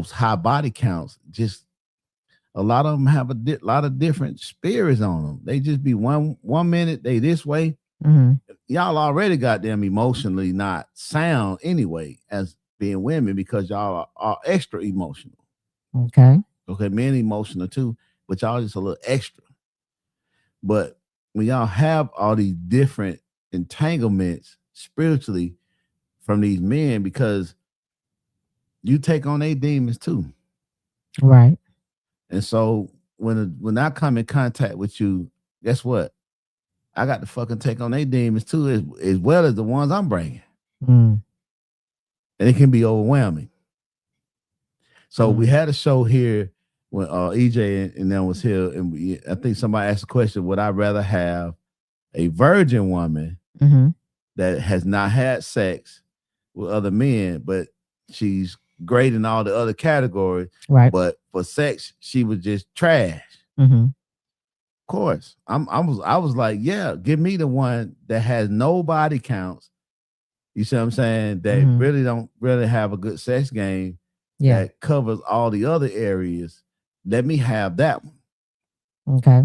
high body counts, just a lot of them have a lot of different spirits on them. They just be one minute they this way. Y'all already got them emotionally not sound anyway as being women, because y'all are extra emotional. Okay, men emotional too, but y'all just a little extra. But when y'all have all these different entanglements spiritually from these men, because you take on their demons too. Right. And so when I come in contact with you, guess what? I got to fucking take on their demons too, as well as the ones I'm bringing. And it can be overwhelming. So we had a show here when EJ and them was here, and I think somebody asked the question, would I rather have a virgin woman that has not had sex with other men, but she's great in all the other categories, right? But for sex, she was just trash. Of course, I was like, yeah, give me the one that has no body counts. You see what I'm saying? That really don't have a good sex game. Yeah. That covers all the other areas. Let me have that one. Okay.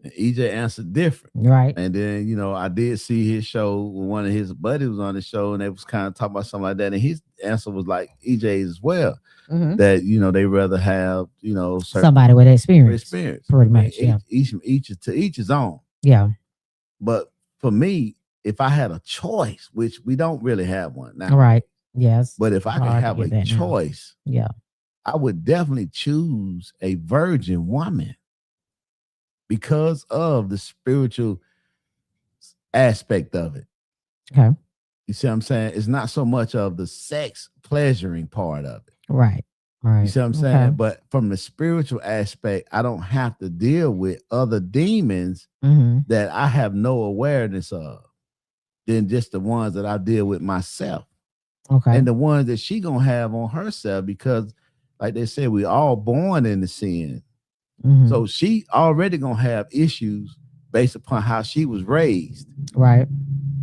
And EJ answered different. Right. And then, I did see his show when one of his buddies was on the show, and they was kind of talking about something like that. And his answer was like EJ's as well. That, they rather have, somebody with experience. Pretty much. Yeah. Each to each his own. Yeah. But for me, if I had a choice, which we don't really have one now. Right. Yes. But if I could have a choice, I would definitely choose a virgin woman because of the spiritual aspect of it. Okay. You see what I'm saying? It's not so much of the sex pleasuring part of it. Right. Right. You see what I'm saying? Okay. But from the spiritual aspect, I don't have to deal with other demons that I have no awareness of than just the ones that I deal with myself. Okay. And the ones that she gonna have on herself, because like they said, we all born into sin. So she already gonna have issues based upon how she was raised. Right.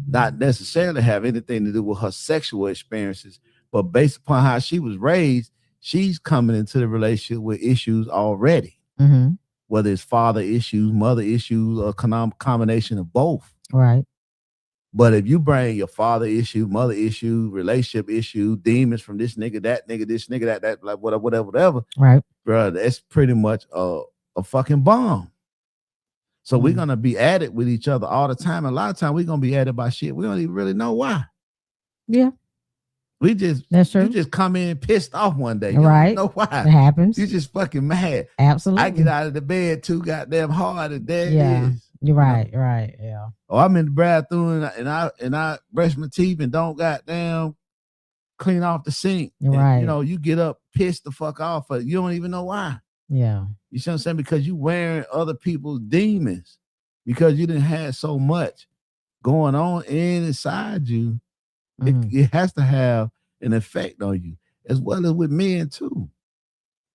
Not necessarily have anything to do with her sexual experiences, but based upon how she was raised, she's coming into the relationship with issues already. Whether it's father issues, mother issues, or combination of both. Right. But if you bring your father issue, mother issue, relationship issue, demons from this nigga, that nigga, this nigga, that, like whatever. Right. Bro, that's pretty much a fucking bomb. So we're going to be at it with each other all the time. And a lot of time we're going to be at it by shit we don't even really know why. Yeah. That's true. You just come in pissed off one day. You Right. don't know It why. happens. You just fucking mad. Absolutely. I get out of the bed too goddamn hard, and there Yeah. it is. You're You know? right. Right. Yeah. Or I'm in the bathroom and I brush my teeth and don't goddamn clean off the sink. You're And, right. you know, you get up pissed the fuck off, but you don't even know why. Yeah. You see what I'm saying? Because you wearing other people's demons because you didn't have so much going on inside you. It has to have an effect on you, as well as with men too.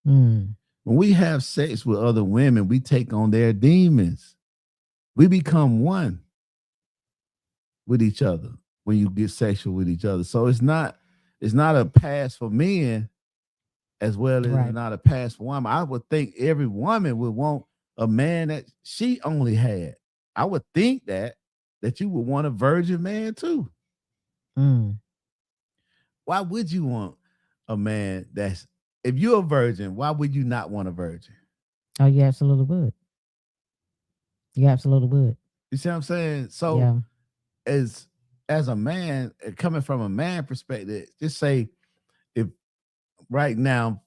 When we have sex with other women, we take on their demons. We become one with each other when you get sexual with each other. So it's not a pass for men as well as Right. not a pass for women. I would think every woman would want a man that she only had. I would think that you would want a virgin man too. Why would you want a man that's, if you're a virgin, why would you not want a virgin? Oh, you absolutely would. You absolutely would. You see what I'm saying? So Yeah. as a man, coming from a man perspective, just say if right now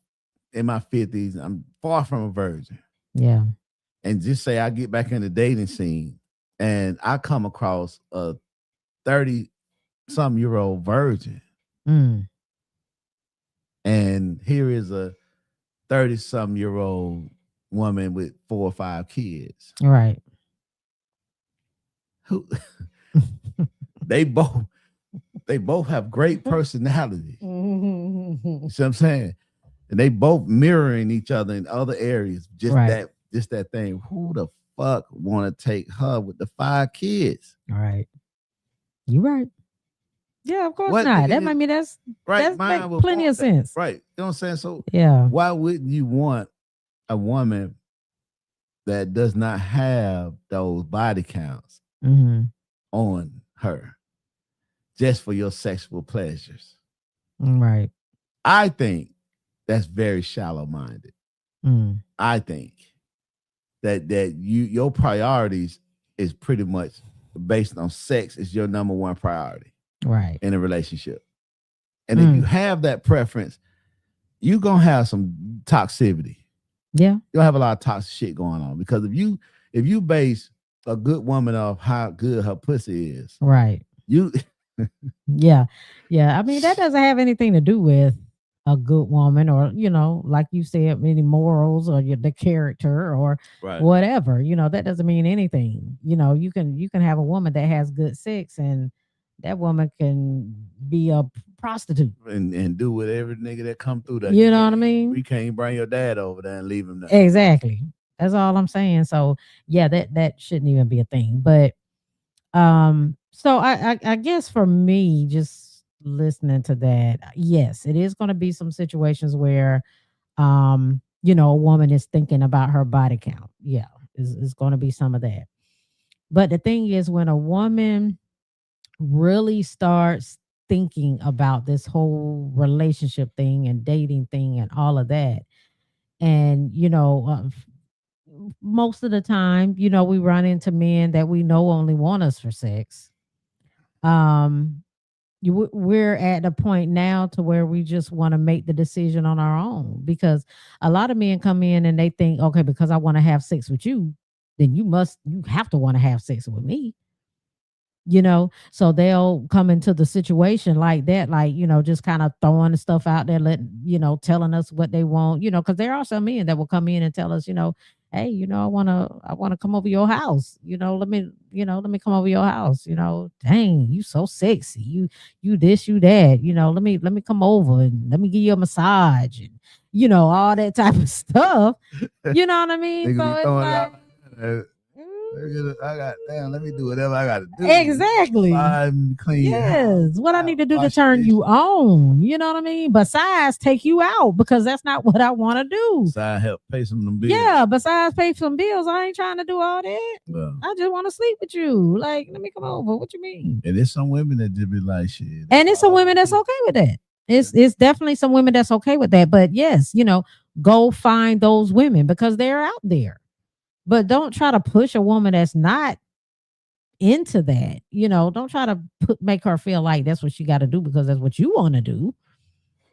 in my 50s, I'm far from a virgin. Yeah. And just say I get back in the dating scene and I come across a 30-some-year-old virgin. And here is a 30-some-year-old woman with 4 or 5 kids. Right. Who they both have great personality. See what I'm saying? And they both mirroring each other in other areas. Just that thing. Who the fuck want to take her with the 5 kids? All right. You right. Yeah, of course What not. nigga That might is- that's make plenty of sense. Right. You know what I'm saying? So Yeah. why wouldn't you want a woman that does not have those body counts on her just for your sexual pleasures? Right. I think that's very shallow-minded. I think that your priorities is pretty much based on sex is your number one priority. Right. In a relationship. And if you have that preference, you're gonna have some toxicity. Yeah. You'll have a lot of toxic shit going on. Because if you base a good woman off how good her pussy is, right. You Yeah. I mean, that doesn't have anything to do with a good woman or, you know, like you said, any morals or the character or whatever. You know, that doesn't mean anything. You know, you can have a woman that has good sex and that woman can be a prostitute and do whatever nigga that come through that. You know what I mean? We can't bring your dad over there and leave him there. Exactly. That's all I'm saying. So yeah, that shouldn't even be a thing. But so I guess for me, just listening to that, yes, it is going to be some situations where you know, a woman is thinking about her body count. Yeah, it's going to be some of that. But the thing is, when a woman really starts thinking about this whole relationship thing and dating thing and all of that, and you know, most of the time, you know, we run into men that we know only want us for sex. We're at a point now to where we just want to make the decision on our own, because a lot of men come in and they think, okay, because I want to have sex with you, then you have to want to have sex with me. You know, so they'll come into the situation like that, like, you know, just kind of throwing the stuff out there, telling us what they want, you know, because there are some men that will come in and tell us, you know, hey, you know, I want to come over your house, let me come over your house, dang, you so sexy, you this, you that, let me come over and let me give you a massage and all that type of stuff. You know what I mean? So it's like, I got damn. Let me do whatever I got to do. Exactly. Clean. Yes. What I need to do to turn you on. You know what I mean? Besides, take you out, because that's not what I want to do. Besides, help pay some of them bills. Yeah. Besides, pay some bills. I ain't trying to do all that. Yeah. I just want to sleep with you. Like, let me come over. What you mean? And there's some women that just be like, shit. And it's some women that's okay with that. It's definitely some women that's okay with that. But yes, go find those women because they're out there. But don't try to push a woman that's not into that. Don't try to make her feel like that's what she got to do because that's what you want to do.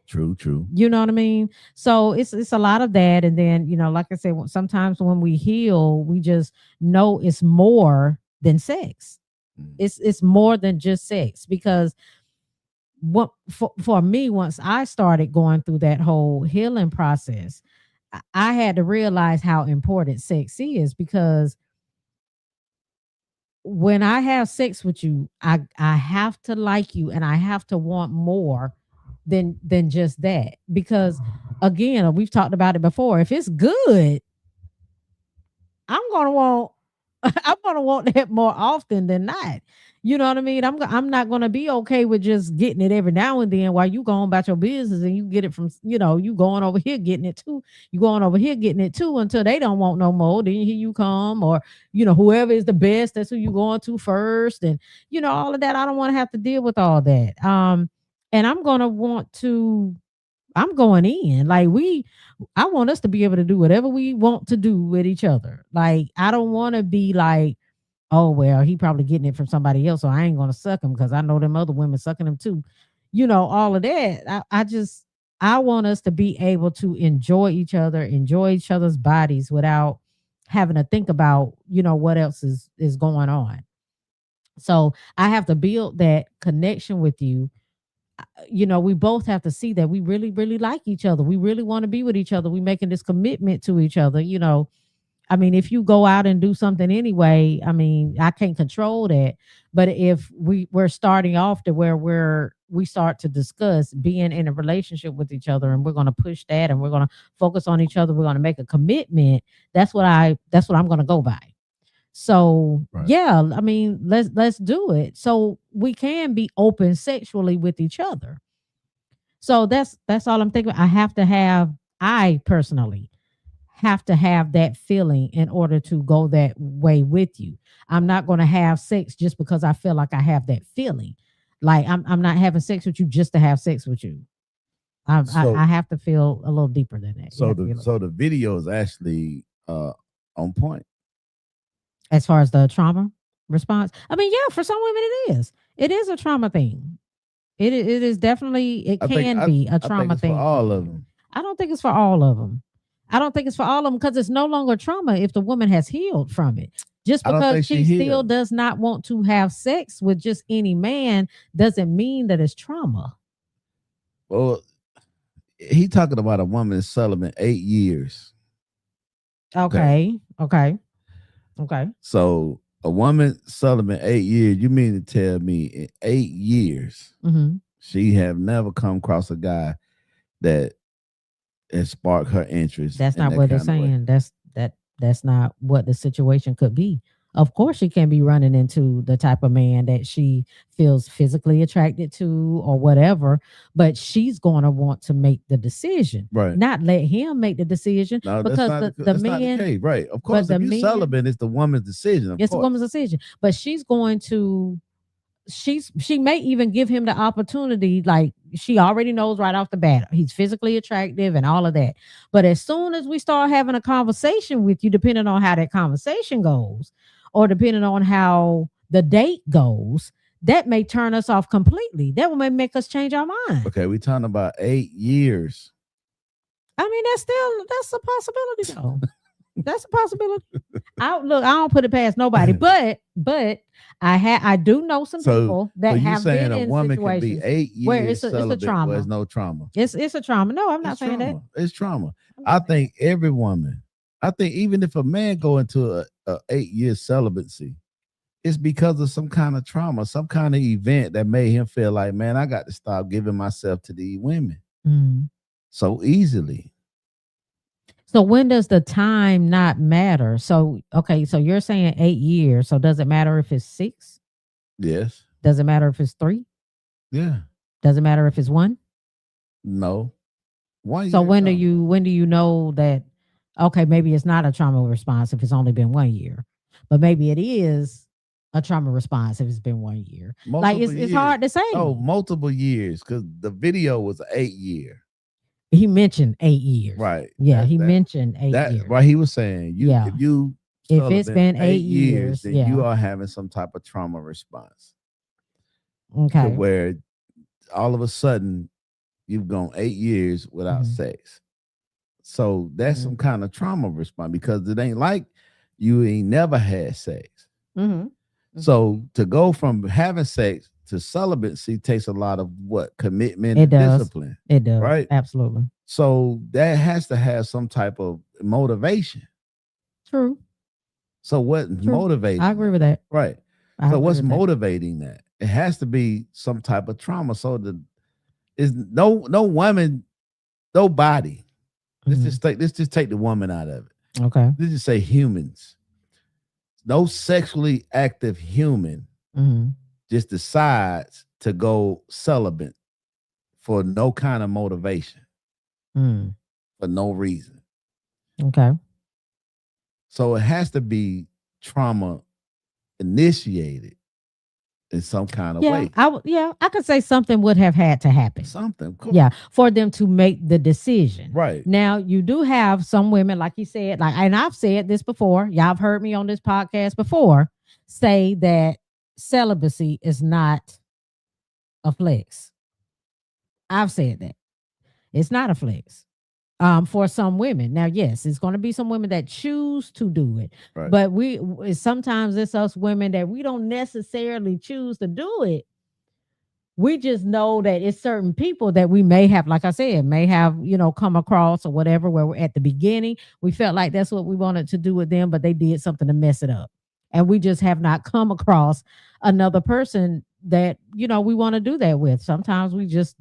True. You know what I mean? So it's a lot of that. And then, like I said, sometimes when we heal, we just know it's more than sex. It's more than just sex, because what for me, once I started going through that whole healing process, I had to realize how important sex is, because when I have sex with you, I have to like you, and I have to want more than just that. Because again, we've talked about it before. If it's good, I'm gonna want I'm gonna want that more often than not. You know what I mean? I'm not gonna be okay with just getting it every now and then while you going about your business and you get it from you going over here getting it too. You going over here getting it too until they don't want no more. Then here you come, or whoever is the best, that's who you going to first, and all of that. I don't want to have to deal with all that. And I'm going in. I want us to be able to do whatever we want to do with each other. Like, I don't want to be like, oh, well, he probably getting it from somebody else, so I ain't going to suck him because I know them other women sucking him too. All of that. I want us to be able to enjoy each other, enjoy each other's bodies without having to think about, what else is going on. So I have to build that connection with you. We both have to see that we really, really like each other. We really want to be with each other. We making this commitment to each other. I mean, if you go out and do something anyway, I mean, I can't control that. But if we're starting off to where we start to discuss being in a relationship with each other, and we're going to push that, and we're going to focus on each other, we're going to make a commitment. That's what I'm going to go by. So right. Yeah, I mean, let's do it so we can be open sexually with each other. So that's all I'm thinking. I personally have to have that feeling in order to go that way with you. I'm not going to have sex just because I feel like I have that feeling. Like I'm not having sex with you just to have sex with you. I have to feel a little deeper than that. So the video is actually on point. As far as the trauma response, I mean, yeah, for some women it is. It is a trauma thing. It is definitely. It can be a trauma thing. For all of them. I don't think it's for all of them. I don't think it's for all of them because it's no longer trauma if the woman has healed from it. Just because she still does not want to have sex with just any man doesn't mean that it's trauma. Well, he talking about a woman celibate 8 years. Okay. So a woman celibate 8 years, you mean to tell me in 8 years, she have never come across a guy that has sparked her interest? That's not what they're saying. That's not what the situation could be. Of course, she can be running into the type of man that she feels physically attracted to or whatever, but she's going to want to make the decision, right? Not let him make the decision. No, because the man, okay, right? Of course, if you're celibate, it's the woman's decision. It's the woman's decision, but she's going to. She may even give him the opportunity, like she already knows right off the bat he's physically attractive and all of that. But as soon as we start having a conversation with you, depending on how that conversation goes, or depending on how the date goes, that may turn us off completely. That may make us change our mind. Okay, we're talking about 8 years. I mean, that's a possibility though. That's a possibility. I don't put it past nobody, but I do know some people that have been in situations can be 8 years where it's a trauma. There's no trauma. It's a trauma. No, I'm not saying that. It's trauma. I think every woman. I think even if a man go into a 8-year celibacy, it's because of some kind of trauma, some kind of event that made him feel like, man, I got to stop giving myself to these women so easily. So when does the time not matter? So, okay, so you're saying 8 years. So does it matter if it's 6? Yes. Does it matter if it's 3? Yeah. Does it matter if it's 1? No. 1 year. So when do you know that, okay, maybe it's not a trauma response if it's only been 1 year, but maybe it is a trauma response if it's been 1 year. It's hard to say. Oh, multiple years, because the video was 8 year. He mentioned 8 years. Right. Yeah, he mentioned 8 years. Right. He was saying if you If it's celibate been 8 years, then yeah. you are having some type of trauma response to Okay. where all of a sudden you've gone 8 years without Mhm. sex. So that's Mhm. some kind of trauma response because it ain't like you ain't never had sex. Mhm. So to go from having sex to celibacy takes a lot of what? Commitment It and does. discipline, It does. right? Absolutely. So that has to have some type of motivation. True. So what True. motivating? I agree with that. Right. I So agree what's with that. motivating that? It has to be some type of trauma. So is no woman, no body. Let's just take the woman out of it. Okay. Let's just say humans. No sexually active human Mhm. just decides to go celibate for no kind of motivation, Mm. for no reason. Okay. So it has to be trauma initiated in some kind of way. I could say something would have had to happen. Something. Cool. Yeah, for them to make the decision. Right. Now, you do have some women, like you said, and I've said this before. Y'all have heard me on this podcast before say that celibacy is not a flex. I've said that. It's not a flex. For some women. Now, yes, it's going to be some women that choose to do it. Right. But sometimes it's us women that we don't necessarily choose to do it. We just know that it's certain people that we may have, like I said, come across or whatever, where we're at the beginning. We felt like that's what we wanted to do with them, but they did something to mess it up. And we just have not come across another person that, we want to do that with. Sometimes we just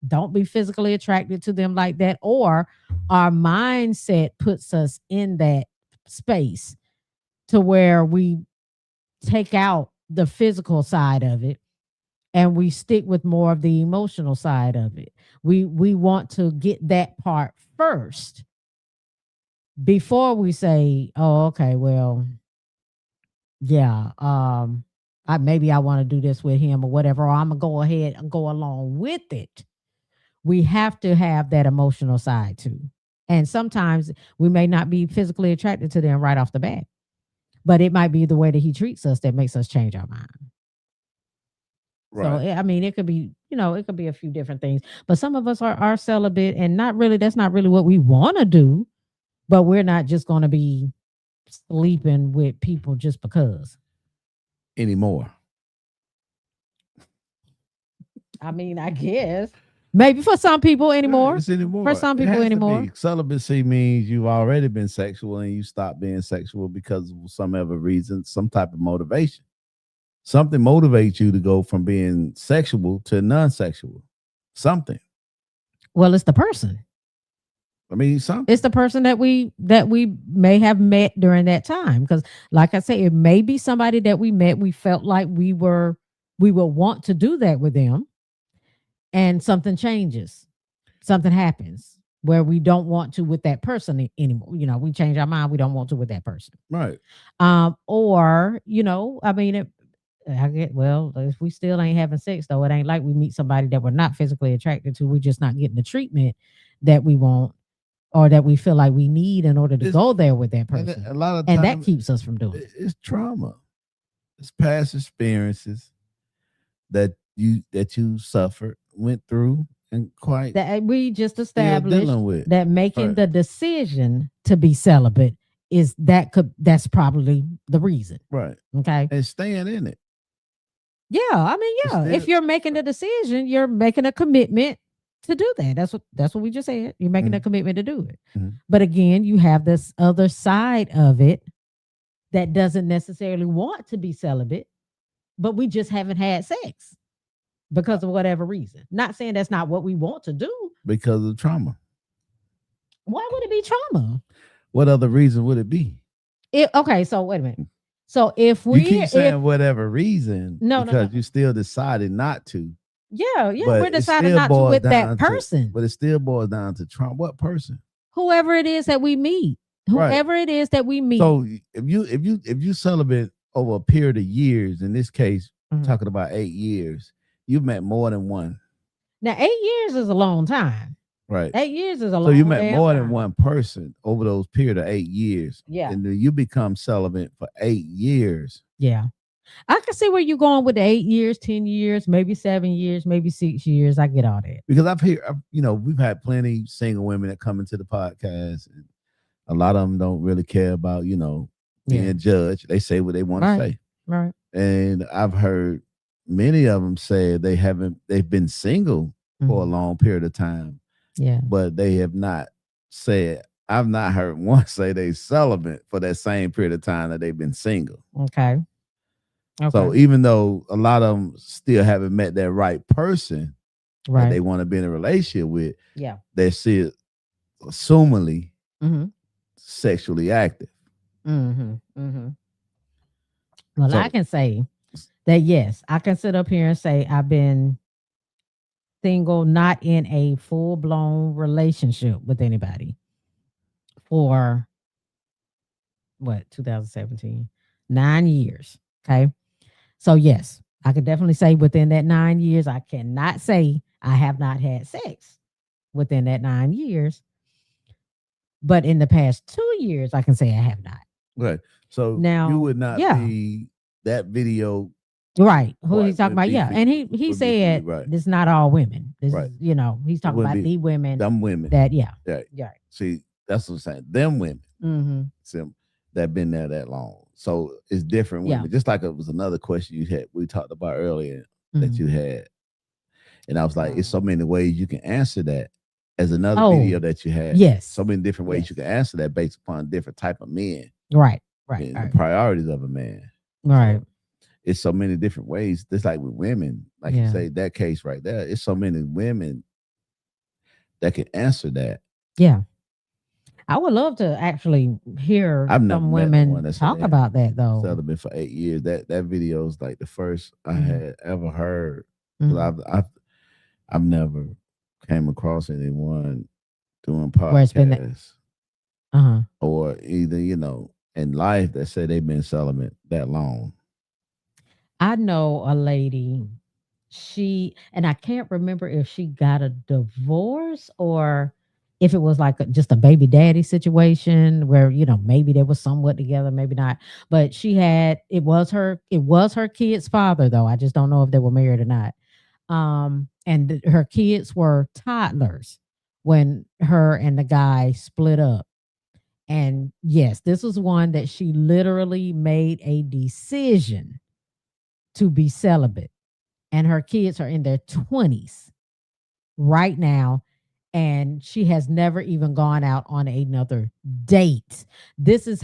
don't be physically attracted to them like that, or our mindset puts us in that space to where we take out the physical side of it and we stick with more of the emotional side of it. We want to get that part first before we say, oh, okay, well, yeah, maybe I want to do this with him or whatever, or I'm gonna go ahead and go along with it. We have to have that emotional side too. And sometimes we may not be physically attracted to them right off the bat, but it might be the way that he treats us that makes us change our mind. Right. So, I mean, it could be, it could be a few different things, but some of us are celibate and that's not really what we want to do, but we're not just going to be sleeping with people just because. Anymore. I mean, I guess. Maybe for some people anymore. For some people anymore. Celibacy means you've already been sexual and you stop being sexual because of some other reason, some type of motivation. Something motivates you to go from being sexual to non-sexual. Something. Well, it's the person. I mean, something. It's the person that we may have met during that time. Because, like I say, it may be somebody that we met. We felt like we would want to do that with them. And something changes, something happens where we don't want to with that person anymore. We change our mind. We don't want to with that person. Right. Or, I mean, if we still ain't having sex, though, it ain't like we meet somebody that we're not physically attracted to. We're just not getting the treatment that we want or that we feel like we need in order to go there with that person. A lot of times, and that keeps us from doing it. It's trauma. It's past experiences that you suffered, went through, and quite that we just established with. That making the decision to be celibate that's probably the reason. Right. Okay. And staying in it. Yeah. I mean, yeah. If you're making a decision, you're making a commitment to do that. That's what we just said. You're making a commitment to do it. Mm-hmm. But again, you have this other side of it that doesn't necessarily want to be celibate, but we just haven't had sex. Because of whatever reason. Not saying that's not what we want to do. Because of trauma. Why would it be trauma? What other reason would it be? Okay, so wait a minute. So if we you keep saying whatever reason, because you still decided not to. Yeah, we're deciding not to with that person. But it still boils down to trauma. What person? Whoever it is that we meet. Whoever it is that we meet. So if you celibate over a period of years, in this case, talking about 8 years. You've met more than one. Now, 8 years is a long time. Right. 8 years is a long So you met damn more than time. one person over those period of 8 years. Yeah. And then you become celibate for 8 years. Yeah. I can see where you're going with the 8 years, 10 years, maybe 7 years, maybe 6 years. I get all that. Because we've had plenty single women that come into the podcast, and a lot of them don't really care about, being judged. They say what they want to say. Right. And I've heard many of them say they've been single for a long period of time. Yeah. But they have not said, I've not heard one say they celibate for that same period of time that they've been single. Okay. So even though a lot of them still haven't met that right person right. that they want to be in a relationship with, yeah, they're still assumingly sexually active. Well, So- I can say that yes, I can sit up here and say I've been single, not in a full-blown relationship with anybody for 2017, 9 years. Okay. So yes, I could definitely say within that 9 years, I cannot say I have not had sex within that 9 years. But in the past 2 years, I can say I have not. Right. So Now, you would not yeah. be that video. Right. Who Right, he's talking would about. be Yeah. for And you. he Would be for said you, right. this is not all women. This Right. is, he's talking Would about be the women Them women. that, yeah. Right. Yeah. See, that's what I'm saying. Them women. Mm-hmm. That been there that long. So it's different women. Yeah. Just like it was another question we talked about earlier that you had. And I was like, it's so many ways you can answer that as another video that you had. Yes. So many different ways you can answer that based upon different type of men. Right. And the priorities of a man. Right. So it's so many different ways. Just like with women, like you say, that case right there, it's so many women that can answer that. Yeah. I would love to actually hear some women talk about that though. Celibate for 8 years. That video is like the first I had ever heard. I've never came across anyone doing podcasts or either in life that said they've been celibate that long. I know a lady. And I can't remember if she got a divorce or if it was like just a baby daddy situation where, maybe they were somewhat together, maybe not. But it was her kid's father, though. I just don't know if they were married or not. And her kids were toddlers when her and the guy split up. And yes, this was one that she literally made a decision to be celibate. And her kids are in their 20s right now. And she has never even gone out on another date. This is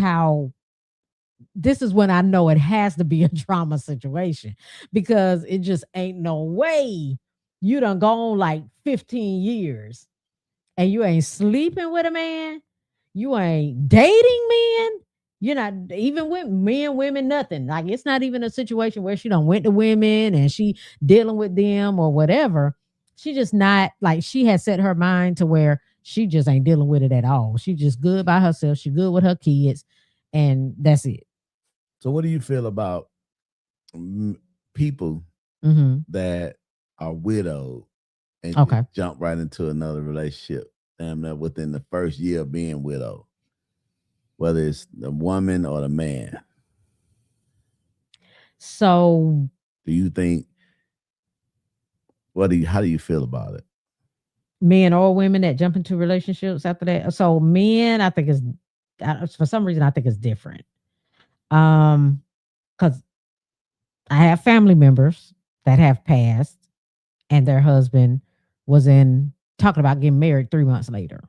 when I know it has to be a trauma situation because it just ain't no way you done gone like 15 years and you ain't sleeping with a man. You ain't dating men. You're not even with men, women, nothing. Like it's not even a situation where she done went to women and she dealing with them or whatever. She just not like she has set her mind to where she just ain't dealing with it at all. She just good by herself. She good with her kids and that's it. So what do you feel about people that are widowed and just jump right into another relationship within the first year of being widowed, whether it's the woman or the man? So do you think, how do you feel about it? Men or women that jump into relationships after that? So men, I think for some reason, I think it's different. Because I have family members that have passed and their husband was talking about getting married 3 months later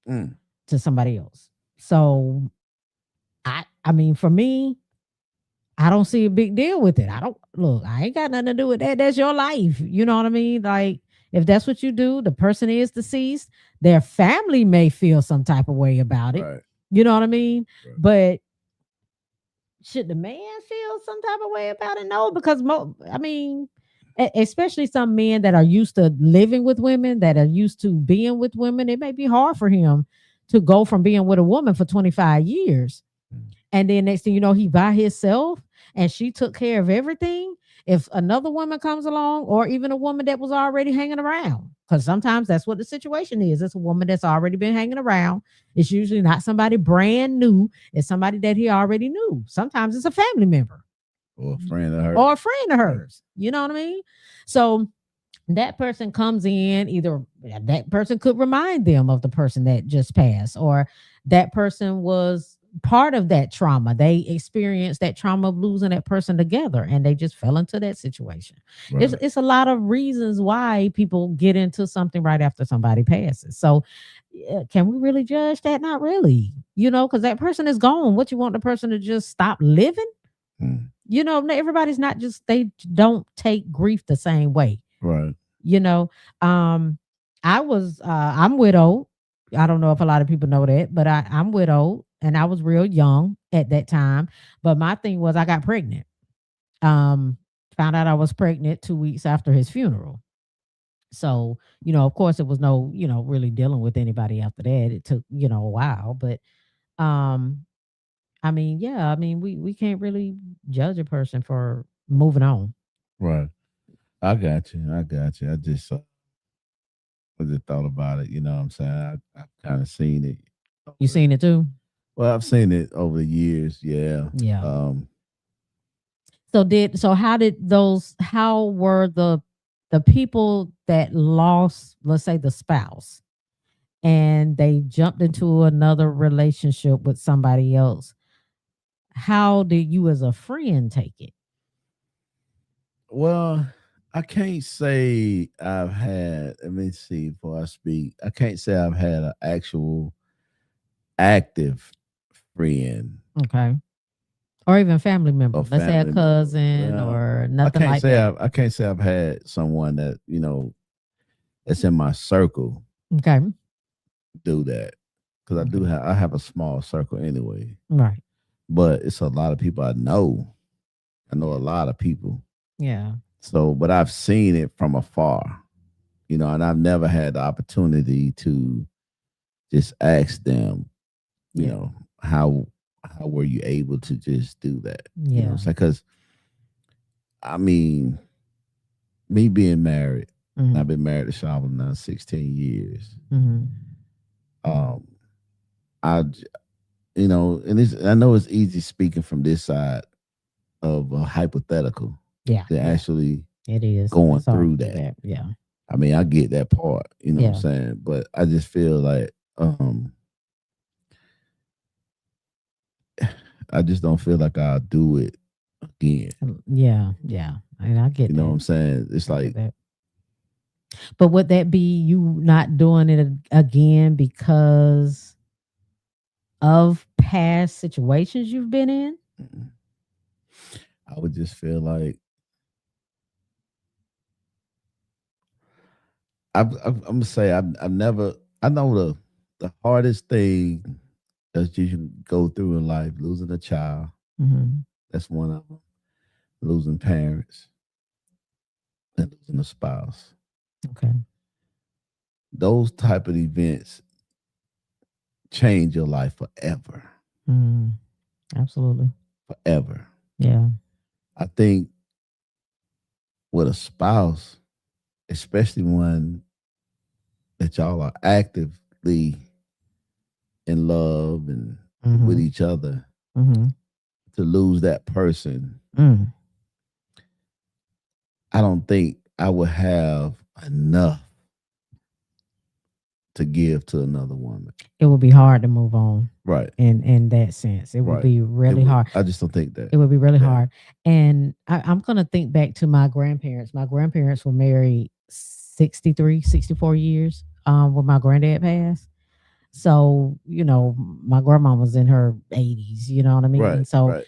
to somebody else. So I mean, for me, I don't see a big deal with it. I ain't got nothing to do with that. That's your life. You know what I mean? Like, if that's what you do, the person is deceased, their family may feel some type of way about it. Right. You know what I mean? Right. But should the man feel some type of way about it? No, because especially some men that are used to living with women, that are used to being with women, it may be hard for him to go from being with a woman for 25 years. And then next thing you know, he by himself. and she took care of everything, if another woman comes along, or even a woman that was already hanging around, because sometimes that's what the situation is. It's a woman that's already been hanging around. It's usually not somebody brand new. It's somebody that he already knew. Sometimes it's a family member or a friend of hers. or a friend of hers. You know what I mean? So that person comes in, either that person could remind them of the person that just passed, or that person was part of that trauma. They experienced that trauma of losing that person together, and they just fell into that situation. Right. It's a lot of reasons why people get into something right after somebody passes. So can we really judge that? Not really, because that person is gone. What, you want the person to just stop living? Mm. Everybody's not just, they don't take grief the same way. Right. I'm widowed. I don't know if a lot of people know that, but I'm widowed, and I was real young at that time. But my thing was, I got pregnant. Found out I was pregnant 2 weeks after his funeral. So, of course it was no, really dealing with anybody after that. It took, a while, but we can't really judge a person for moving on. Right. I got you. I just thought about it. You know what I'm saying? I've kind of seen it. You seen it too? Well, I've seen it over the years. Yeah. Yeah. How were the people that lost, let's say, the spouse, and they jumped into another relationship with somebody else? How did you as a friend take it? Well, I can't say I've had, let me see before I speak. I can't say I've had an actual active friend. Okay. Or even family member. Let's say a cousin or nothing like that. I can't say I've had someone that, that's in my circle. Okay. Do that. Because I have a small circle anyway. Right. But it's a lot of people I know. I know a lot of people. Yeah. So, but I've seen it from afar, and I've never had the opportunity to just ask them, how were you able to just do that? Yeah. Because me being married, I've been married to Shava now 16 years. Mm-hmm. I know it's easy speaking from this side of a hypothetical. Yeah. Actually it is going through that. Yeah. I get that part, what I'm saying? But I just feel like I just don't feel like I'll do it again. Yeah. And I get what I'm saying? It's like that. But would that be you not doing it again because of past situations you've been in? I would just feel like I'm gonna say I've never. I know the hardest thing that you can go through in life: losing a child. Mm-hmm. That's one of them. Losing parents and losing a spouse. Okay. Those type of events change your life forever. Absolutely. Forever. Yeah. I think with a spouse, especially one that y'all are actively in love and with each other, to lose that person, I don't think I would have enough to give to another woman. It would be hard to move on. Right. In that sense. It would be really hard. I just don't think that. It would be really hard. And I'm going to think back to my grandparents. My grandparents were married 63, 64 years when my granddad passed. So, my grandma was in her 80s, you know what I mean? Right. And so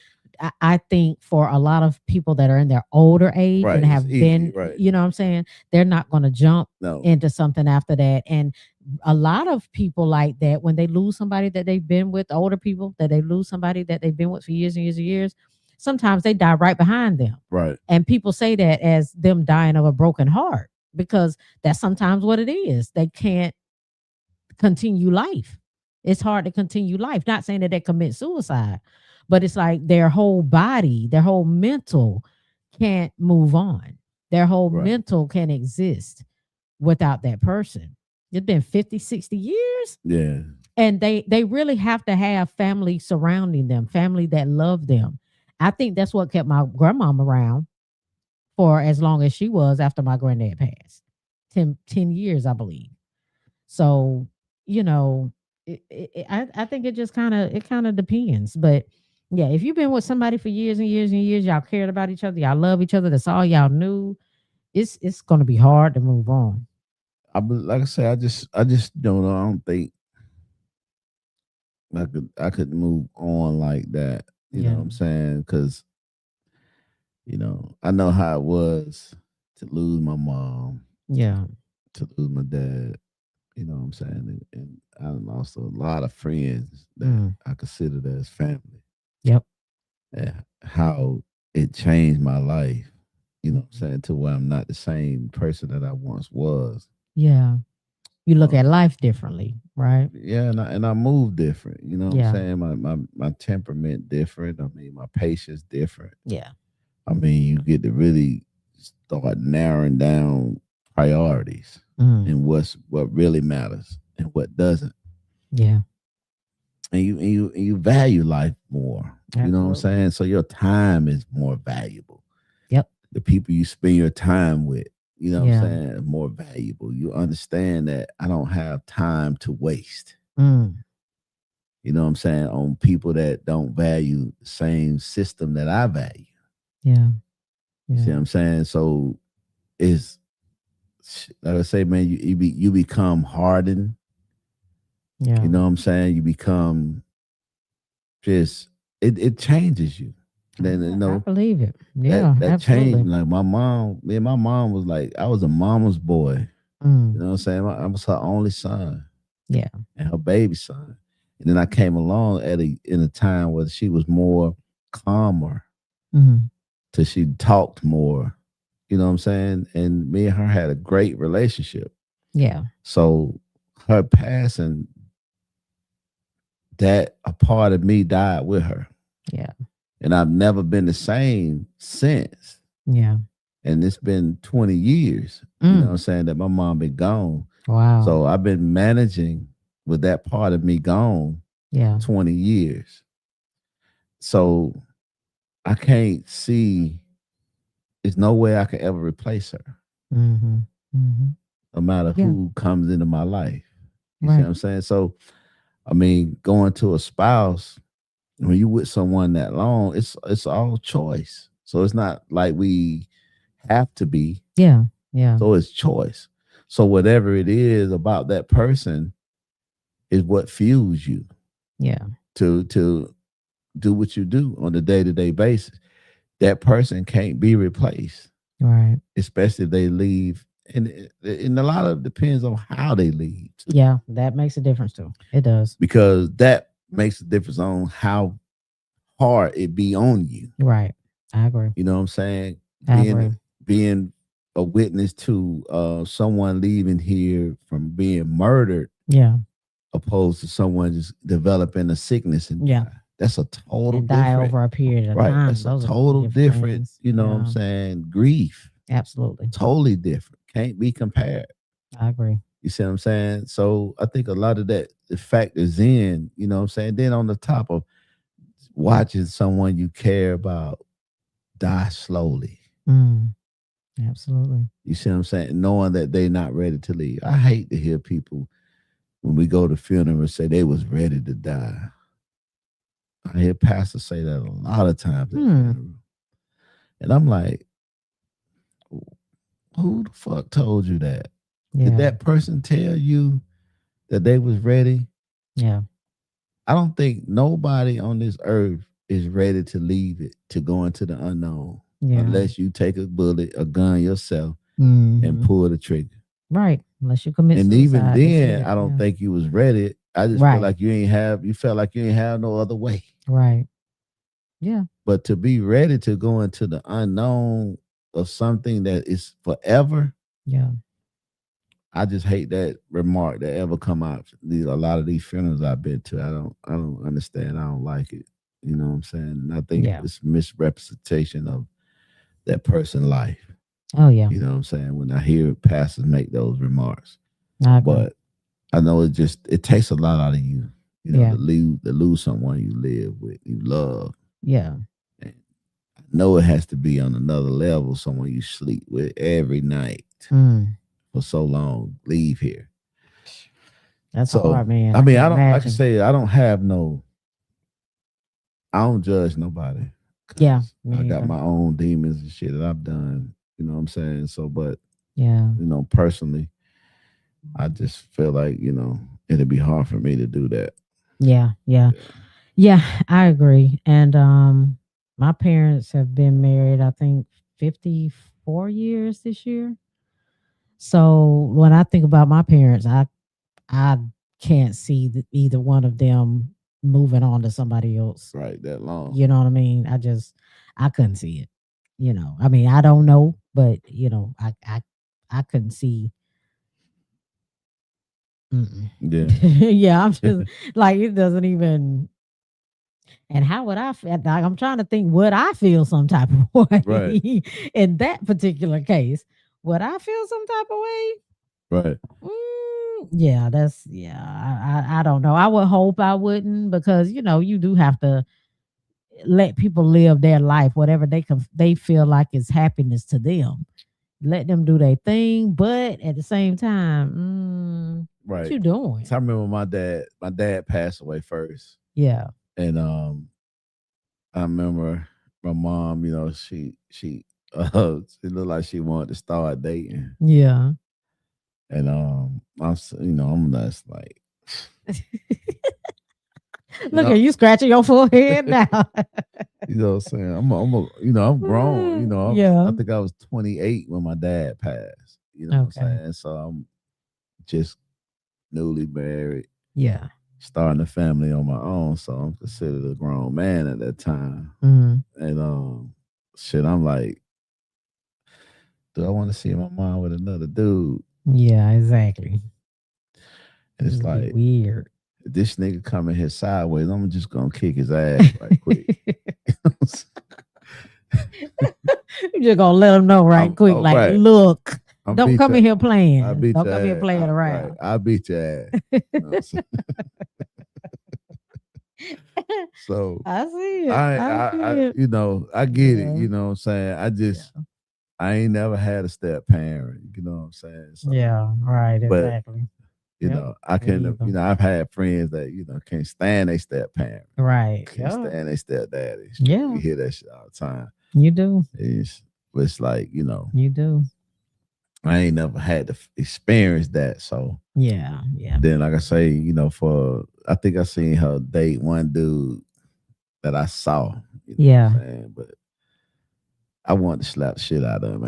I think for a lot of people that are in their older age and have been, you know what I'm saying, they're not going to jump into something after that. And a lot of people like that, when they lose somebody that they've been with, older people, that they lose somebody that they've been with for years and years and years, sometimes they die right behind them. Right. And people say that as them dying of a broken heart, because that's sometimes what it is. They can't continue life. It's hard to continue life. Not saying that they commit suicide, but it's like their whole body, their whole mental can't move on. Their whole Right. mental can't exist without that person. It's been 50, 60 years. Yeah. And they really have to have family surrounding them, family that love them. I think that's what kept my grandmom around for as long as she was after my granddad passed. 10 years, I believe. So, you know, I think it just kind of depends. But yeah, if you've been with somebody for years and years and years, y'all cared about each other, y'all love each other, that's all y'all knew, it's gonna be hard to move on. Like I said, I just don't know. I don't think I could move on like that. You know Yeah. what I'm saying? Because I know how it was to lose my mom, Yeah. to lose my dad. You know what I'm saying? And I lost a lot of friends that Mm. I considered as family. Yep. And how it changed my life. You know what I'm saying? To where I'm not the same person that I once was. Yeah. You look Um, at life differently, right? Yeah, and I move different. You know what I'm Yeah. saying? My temperament different. I mean, my patience different. Yeah. I mean, you get to really start narrowing down priorities Mm. and what really matters and what doesn't. Yeah. And you value life more. You know what I'm Absolutely. saying? So your time is more valuable. Yep. The people you spend your time with, you know what Yeah. I'm saying, are more valuable. You understand that I don't have time to waste. Mm. You know what I'm saying, on people that don't value the same system that I value. Yeah. You see what Yeah. I'm saying? So it's like I say, man, you become hardened. Yeah. You know what I'm saying? You become just it changes you. Then I believe it. Yeah, that absolutely. changed. Like me and my mom was like, I was a mama's boy. Mm. You know what I'm saying? I was her only son Yeah. and her baby son. And then I came along in a time where she was more calmer, Mhm. till she talked more. You know what I'm saying? And me and her had a great relationship. Yeah. So her passing, that a part of me died with her. Yeah. And I've never been the same since. Yeah. And it's been 20 years, you know what I'm Mm. saying, that my mom been gone. Wow. So I've been managing with that part of me gone Yeah. 20 years. So I can't see, there's no way I could ever replace her, Mhm. Mhm. no matter Yeah. who comes into my life. You see Right. what I'm saying? So, I mean, going to a spouse, when you with someone that long, it's all choice. So it's not like we have to be. Yeah. Yeah. So it's choice. So whatever it is about that person is what fuels you Yeah. to do what you do on a day-to-day basis. That person can't be replaced, Right. especially if they leave. And a lot of it depends on how they leave, too. Yeah, that makes a difference too. It does. Because that makes a difference on how hard it be on you. Right. I agree. You know what I'm saying? I agree. Being a witness to someone leaving here from being murdered, Yeah. opposed to someone just developing a sickness and Yeah. die. That's a total And die different, over a period of right? time. That's a Those are total different, things. you know what I'm Yeah. saying, grief. Absolutely. Totally different. Can't be compared. I agree. You see what I'm saying? So I think a lot of that factors in, you know what I'm saying? Then on the top of watching someone you care about die slowly. Mm. Absolutely. You see what I'm saying? Knowing that they're not ready to leave. I hate to hear people when we go to funerals say they was ready to die. I hear pastors say that a lot of times at funerals. And I'm like, who the fuck told you that? Yeah. Did that person tell you that they was ready? Yeah. I don't think nobody on this earth is ready to leave it, to go into the unknown, Yeah. unless you take a bullet, a gun yourself, Mhm. and pull the trigger. Right. Unless you commit And suicide. even that's then, it. I don't Yeah. think you was ready. I just feel Right. like you felt like you ain't have no other way. Right. Yeah. But to be ready to go into the unknown of something that is forever, Yeah. I just hate that remark that ever come out. A lot of these funerals I've been to, I don't understand. I don't like it. You know what I'm saying? And I think Yeah. it's misrepresentation of that person's life. Oh yeah. You know what I'm saying? When I hear pastors make those remarks. I agree. But I know it takes a lot out of you, Yeah. to lose someone you live with, you love. Yeah. And I know it has to be on another level, someone you sleep with every night Mm. for so long, leave here. That's So hard, man. I I mean, can I can imagine. say I don't judge nobody. Yeah. I Me got either. my own demons and shit that I've done. You know what I'm saying? So, but Yeah. personally, I just feel like, it'd be hard for me to do that. Yeah. Yeah. Yeah. I agree. And my parents have been married, I think, 54 years this year. So when I think about my parents, I can't see either one of them moving on to somebody else. Right, that long. You know what I mean? I couldn't see it. I mean, I don't know, but I couldn't see. Mm-mm. Yeah. Yeah, I'm just like it doesn't even. And how would I feel? Like, I'm trying to think. Would I feel some type of way Right. in that particular case? Would I feel some type of way? Right. Yeah, I don't know. I would hope I wouldn't because you do have to let people live their life, whatever they feel like is happiness to them. Let them do their thing, but at the same time, what Right. you doing? So I remember my dad passed away first. Yeah. And I remember my mom, she looked like she wanted to start dating. Yeah. And I'm just like, Look at you scratching your forehead now. you know what I'm saying? I'm grown. Yeah. I think I was 28 when my dad passed. You know what I'm Okay. saying? So I'm just newly married, Yeah. starting a family on my own. So I'm considered a grown man at that time. Mhm. And shit, I'm like, do I want to see my mom with another dude? Yeah, exactly. And it's It'd be like, weird. if this nigga coming here sideways, I'm just gonna kick his ass right quick. You just gonna let them know right quick, like, right. Look, don't come in here I playing. beat Don't your come here ass. playing Right. around. I beat your ass. You know what I'm saying? So I see it. I see it. I get Yeah. it. You know what I'm saying? I ain't never had a step parent. You know what I'm saying? So, Yeah, right, but exactly. I me couldn't. either. I've had friends that can't stand their step parent. Right. Can't Yeah. stand their step daddy. Yeah. We hear that shit all the time. You do. It's like You do. I ain't never had to experience that. So Yeah. Yeah. then, like I say, I think I seen her date one dude that I saw. You know Yeah. what I'm saying? But I wanted to slap the shit out of him.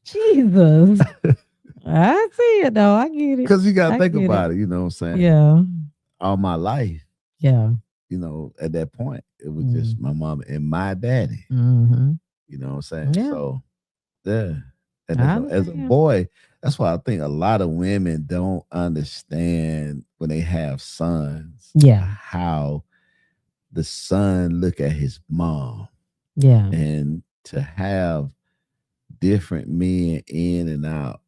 Jesus. I see it though. I get it. Because you got to think get about it. You know what I'm saying? Yeah. All my life, Yeah. at that point, it was just my mom and my daddy. Mm-hmm. You know what I'm saying? Yeah. So, yeah. And I as a understand. boy, that's why I think a lot of women don't understand when they have sons. Yeah. How the son look at his mom. Yeah. And to have different men in and out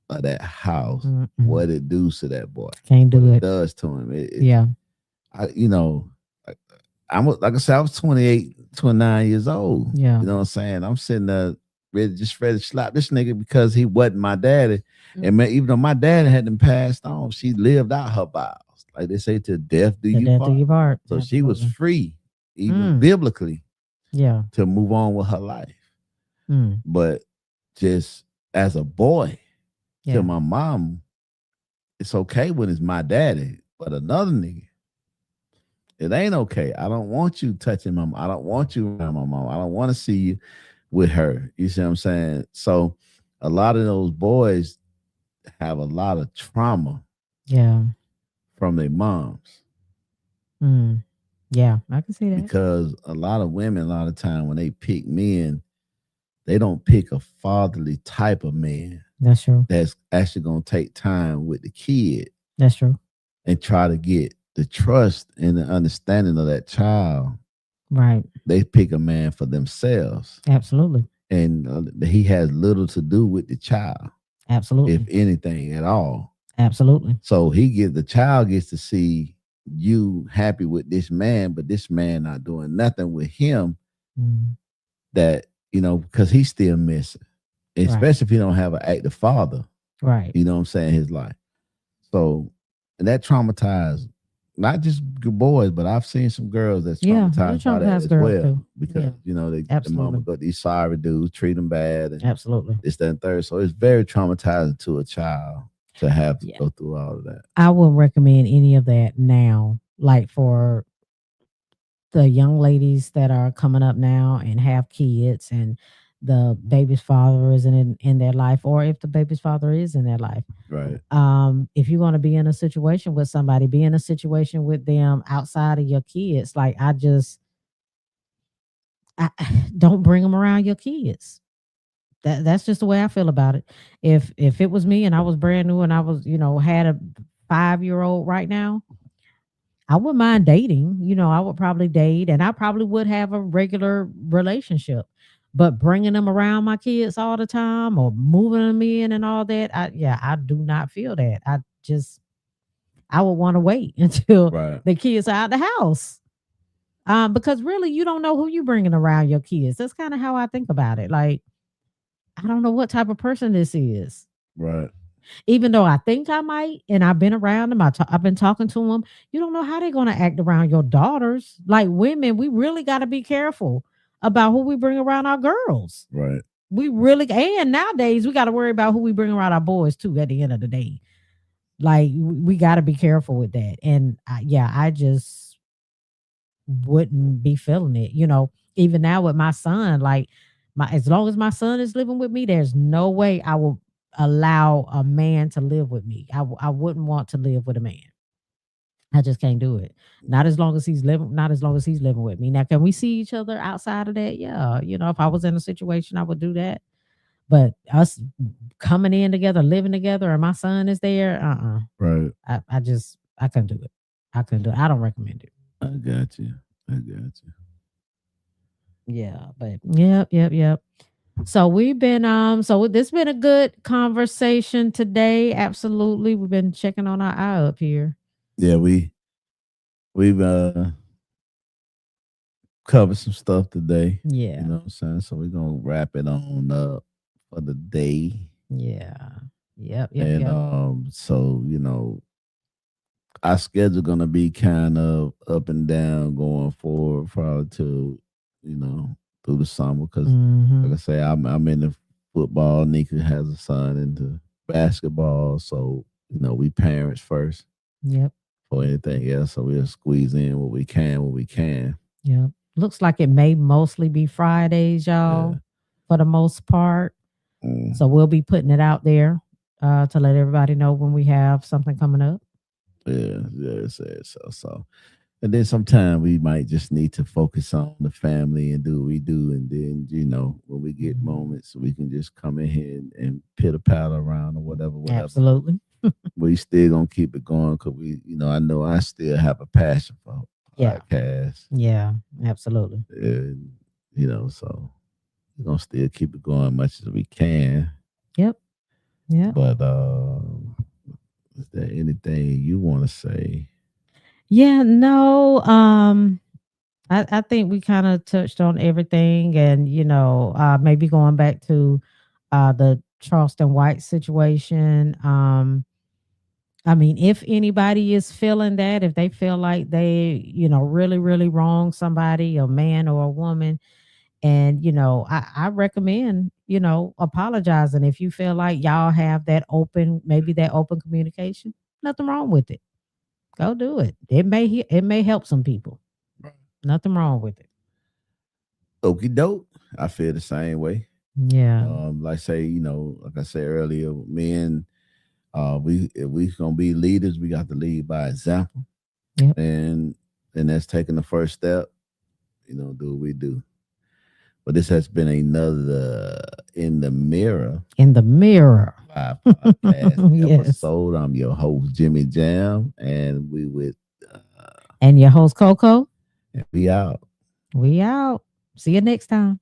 of that house, what it does to that boy. Can't do what it. It does to him. Yeah. I'm like I said, I was 28, 29 years old. Yeah. You know what I'm saying? I'm sitting there ready to slap this nigga because he wasn't my daddy. And man, even though my daddy hadn't passed on, she lived out her vows. Like they say, to death do you part. So she was free, even biblically, to move on with her life. But just as a boy, to my mom, it's okay when it's my daddy, but another nigga, it ain't okay. I don't want you touching my mom. I don't want you around my mom. I don't want to see you with her. You see what I'm saying? So a lot of those boys have a lot of trauma from their moms. Yeah, I can see that. Because a lot of women, a lot of time when they pick men, they don't pick a fatherly type of man. That's true. That's actually going to take time with the kid. That's true. and try to get the trust and the understanding of that child. Right. They pick a man for themselves, Absolutely. and he has little to do with the child, Absolutely. if anything at all. Absolutely. So the child gets to see you happy with this man, but this man not doing nothing with him. That, because he's still missing, especially if he don't have an active father. Right. You know what I'm saying? His life. So, and that traumatized not just boys, but I've seen some girls that's traumatized by that as well. Too. Because, the mama got these sorry dudes, treat them bad. And absolutely. This, that, and third. So it's very traumatizing to a child to have to go through all of that. I wouldn't recommend any of that now, like for the young ladies that are coming up now and have kids and the baby's father isn't in their life, or if the baby's father is in their life. Right. If you're going to be in a situation with somebody, be in a situation with them outside of your kids. Like I don't bring them around your kids. That's just the way I feel about it. If it was me and I was brand new and I was, had a 5-year-old right now, I wouldn't mind dating. I would probably date and I probably would have a regular relationship. But bringing them around my kids all the time or moving them in and all that, I do not feel that. I would want to wait until the kids are out the house. Because really, you don't know who you bringing around your kids. That's kind of how I think about it. Like, I don't know what type of person this is. Right. Even though I think I might, and I've been around them, I've been talking to them. You don't know how they're going to act around your daughters. Like women, we really got to be careful about who we bring around our girls. Right. We really, and nowadays we got to worry about who we bring around our boys too. At the end of the day, like we got to be careful with that. And I just wouldn't be feeling it. Even now with my son, like as long as my son is living with me, there's no way I will allow a man to live with me. I wouldn't want to live with a man. I just can't do it. Not as long as he's living with me. Now, can we see each other outside of that? Yeah. If I was in a situation, I would do that. But us coming in together, living together, and my son is there, Right. I couldn't do it. I couldn't do it. I don't recommend it. I got you. Yeah, but yep. So we've been so this been a good conversation today. Absolutely. We've been checking on our eye up here. Yeah, we've covered some stuff today. Yeah. You know what I'm saying? So we're gonna wrap it on up for the day. Yeah. Yep. And so, our schedule gonna be kind of up and down going forward probably to, through the summer. Cause like I say, I'm in the football. Nika has a son into basketball. So, we parents first. Yep. For anything else. So we'll squeeze in what we can. Yep. Looks like it may mostly be Fridays, y'all, for the most part. So we'll be putting it out there to let everybody know when we have something coming up. Yeah. So. And then sometime we might just need to focus on the family and do what we do. And then, when we get moments, we can just come in here and pitter patter around or whatever. Absolutely. We still gonna keep it going because I know I still have a passion for podcasts. Yeah, absolutely. And, so we're gonna still keep it going as much as we can. Yep. Yeah. But is there anything you want to say? Yeah, no. I think we kind of touched on everything, and maybe going back to the Charleston White situation. I mean, if anybody is feeling that, if they feel like they, really, really wrong somebody, a man or a woman, and I recommend, apologizing if you feel like y'all have that open communication. Nothing wrong with it. Go do it. It may help some people. Nothing wrong with it. Okie doke. I feel the same way. Yeah. Like I said earlier, men, if we gonna be leaders, we got to lead by example. Yep. And that's taking the first step. Do what we do. But this has been another In the Mirror. In the Mirror Podcast Yes. episode. I'm your host, Jimmy Jam, and we with And your host, Coco. we out. We out. See you next time.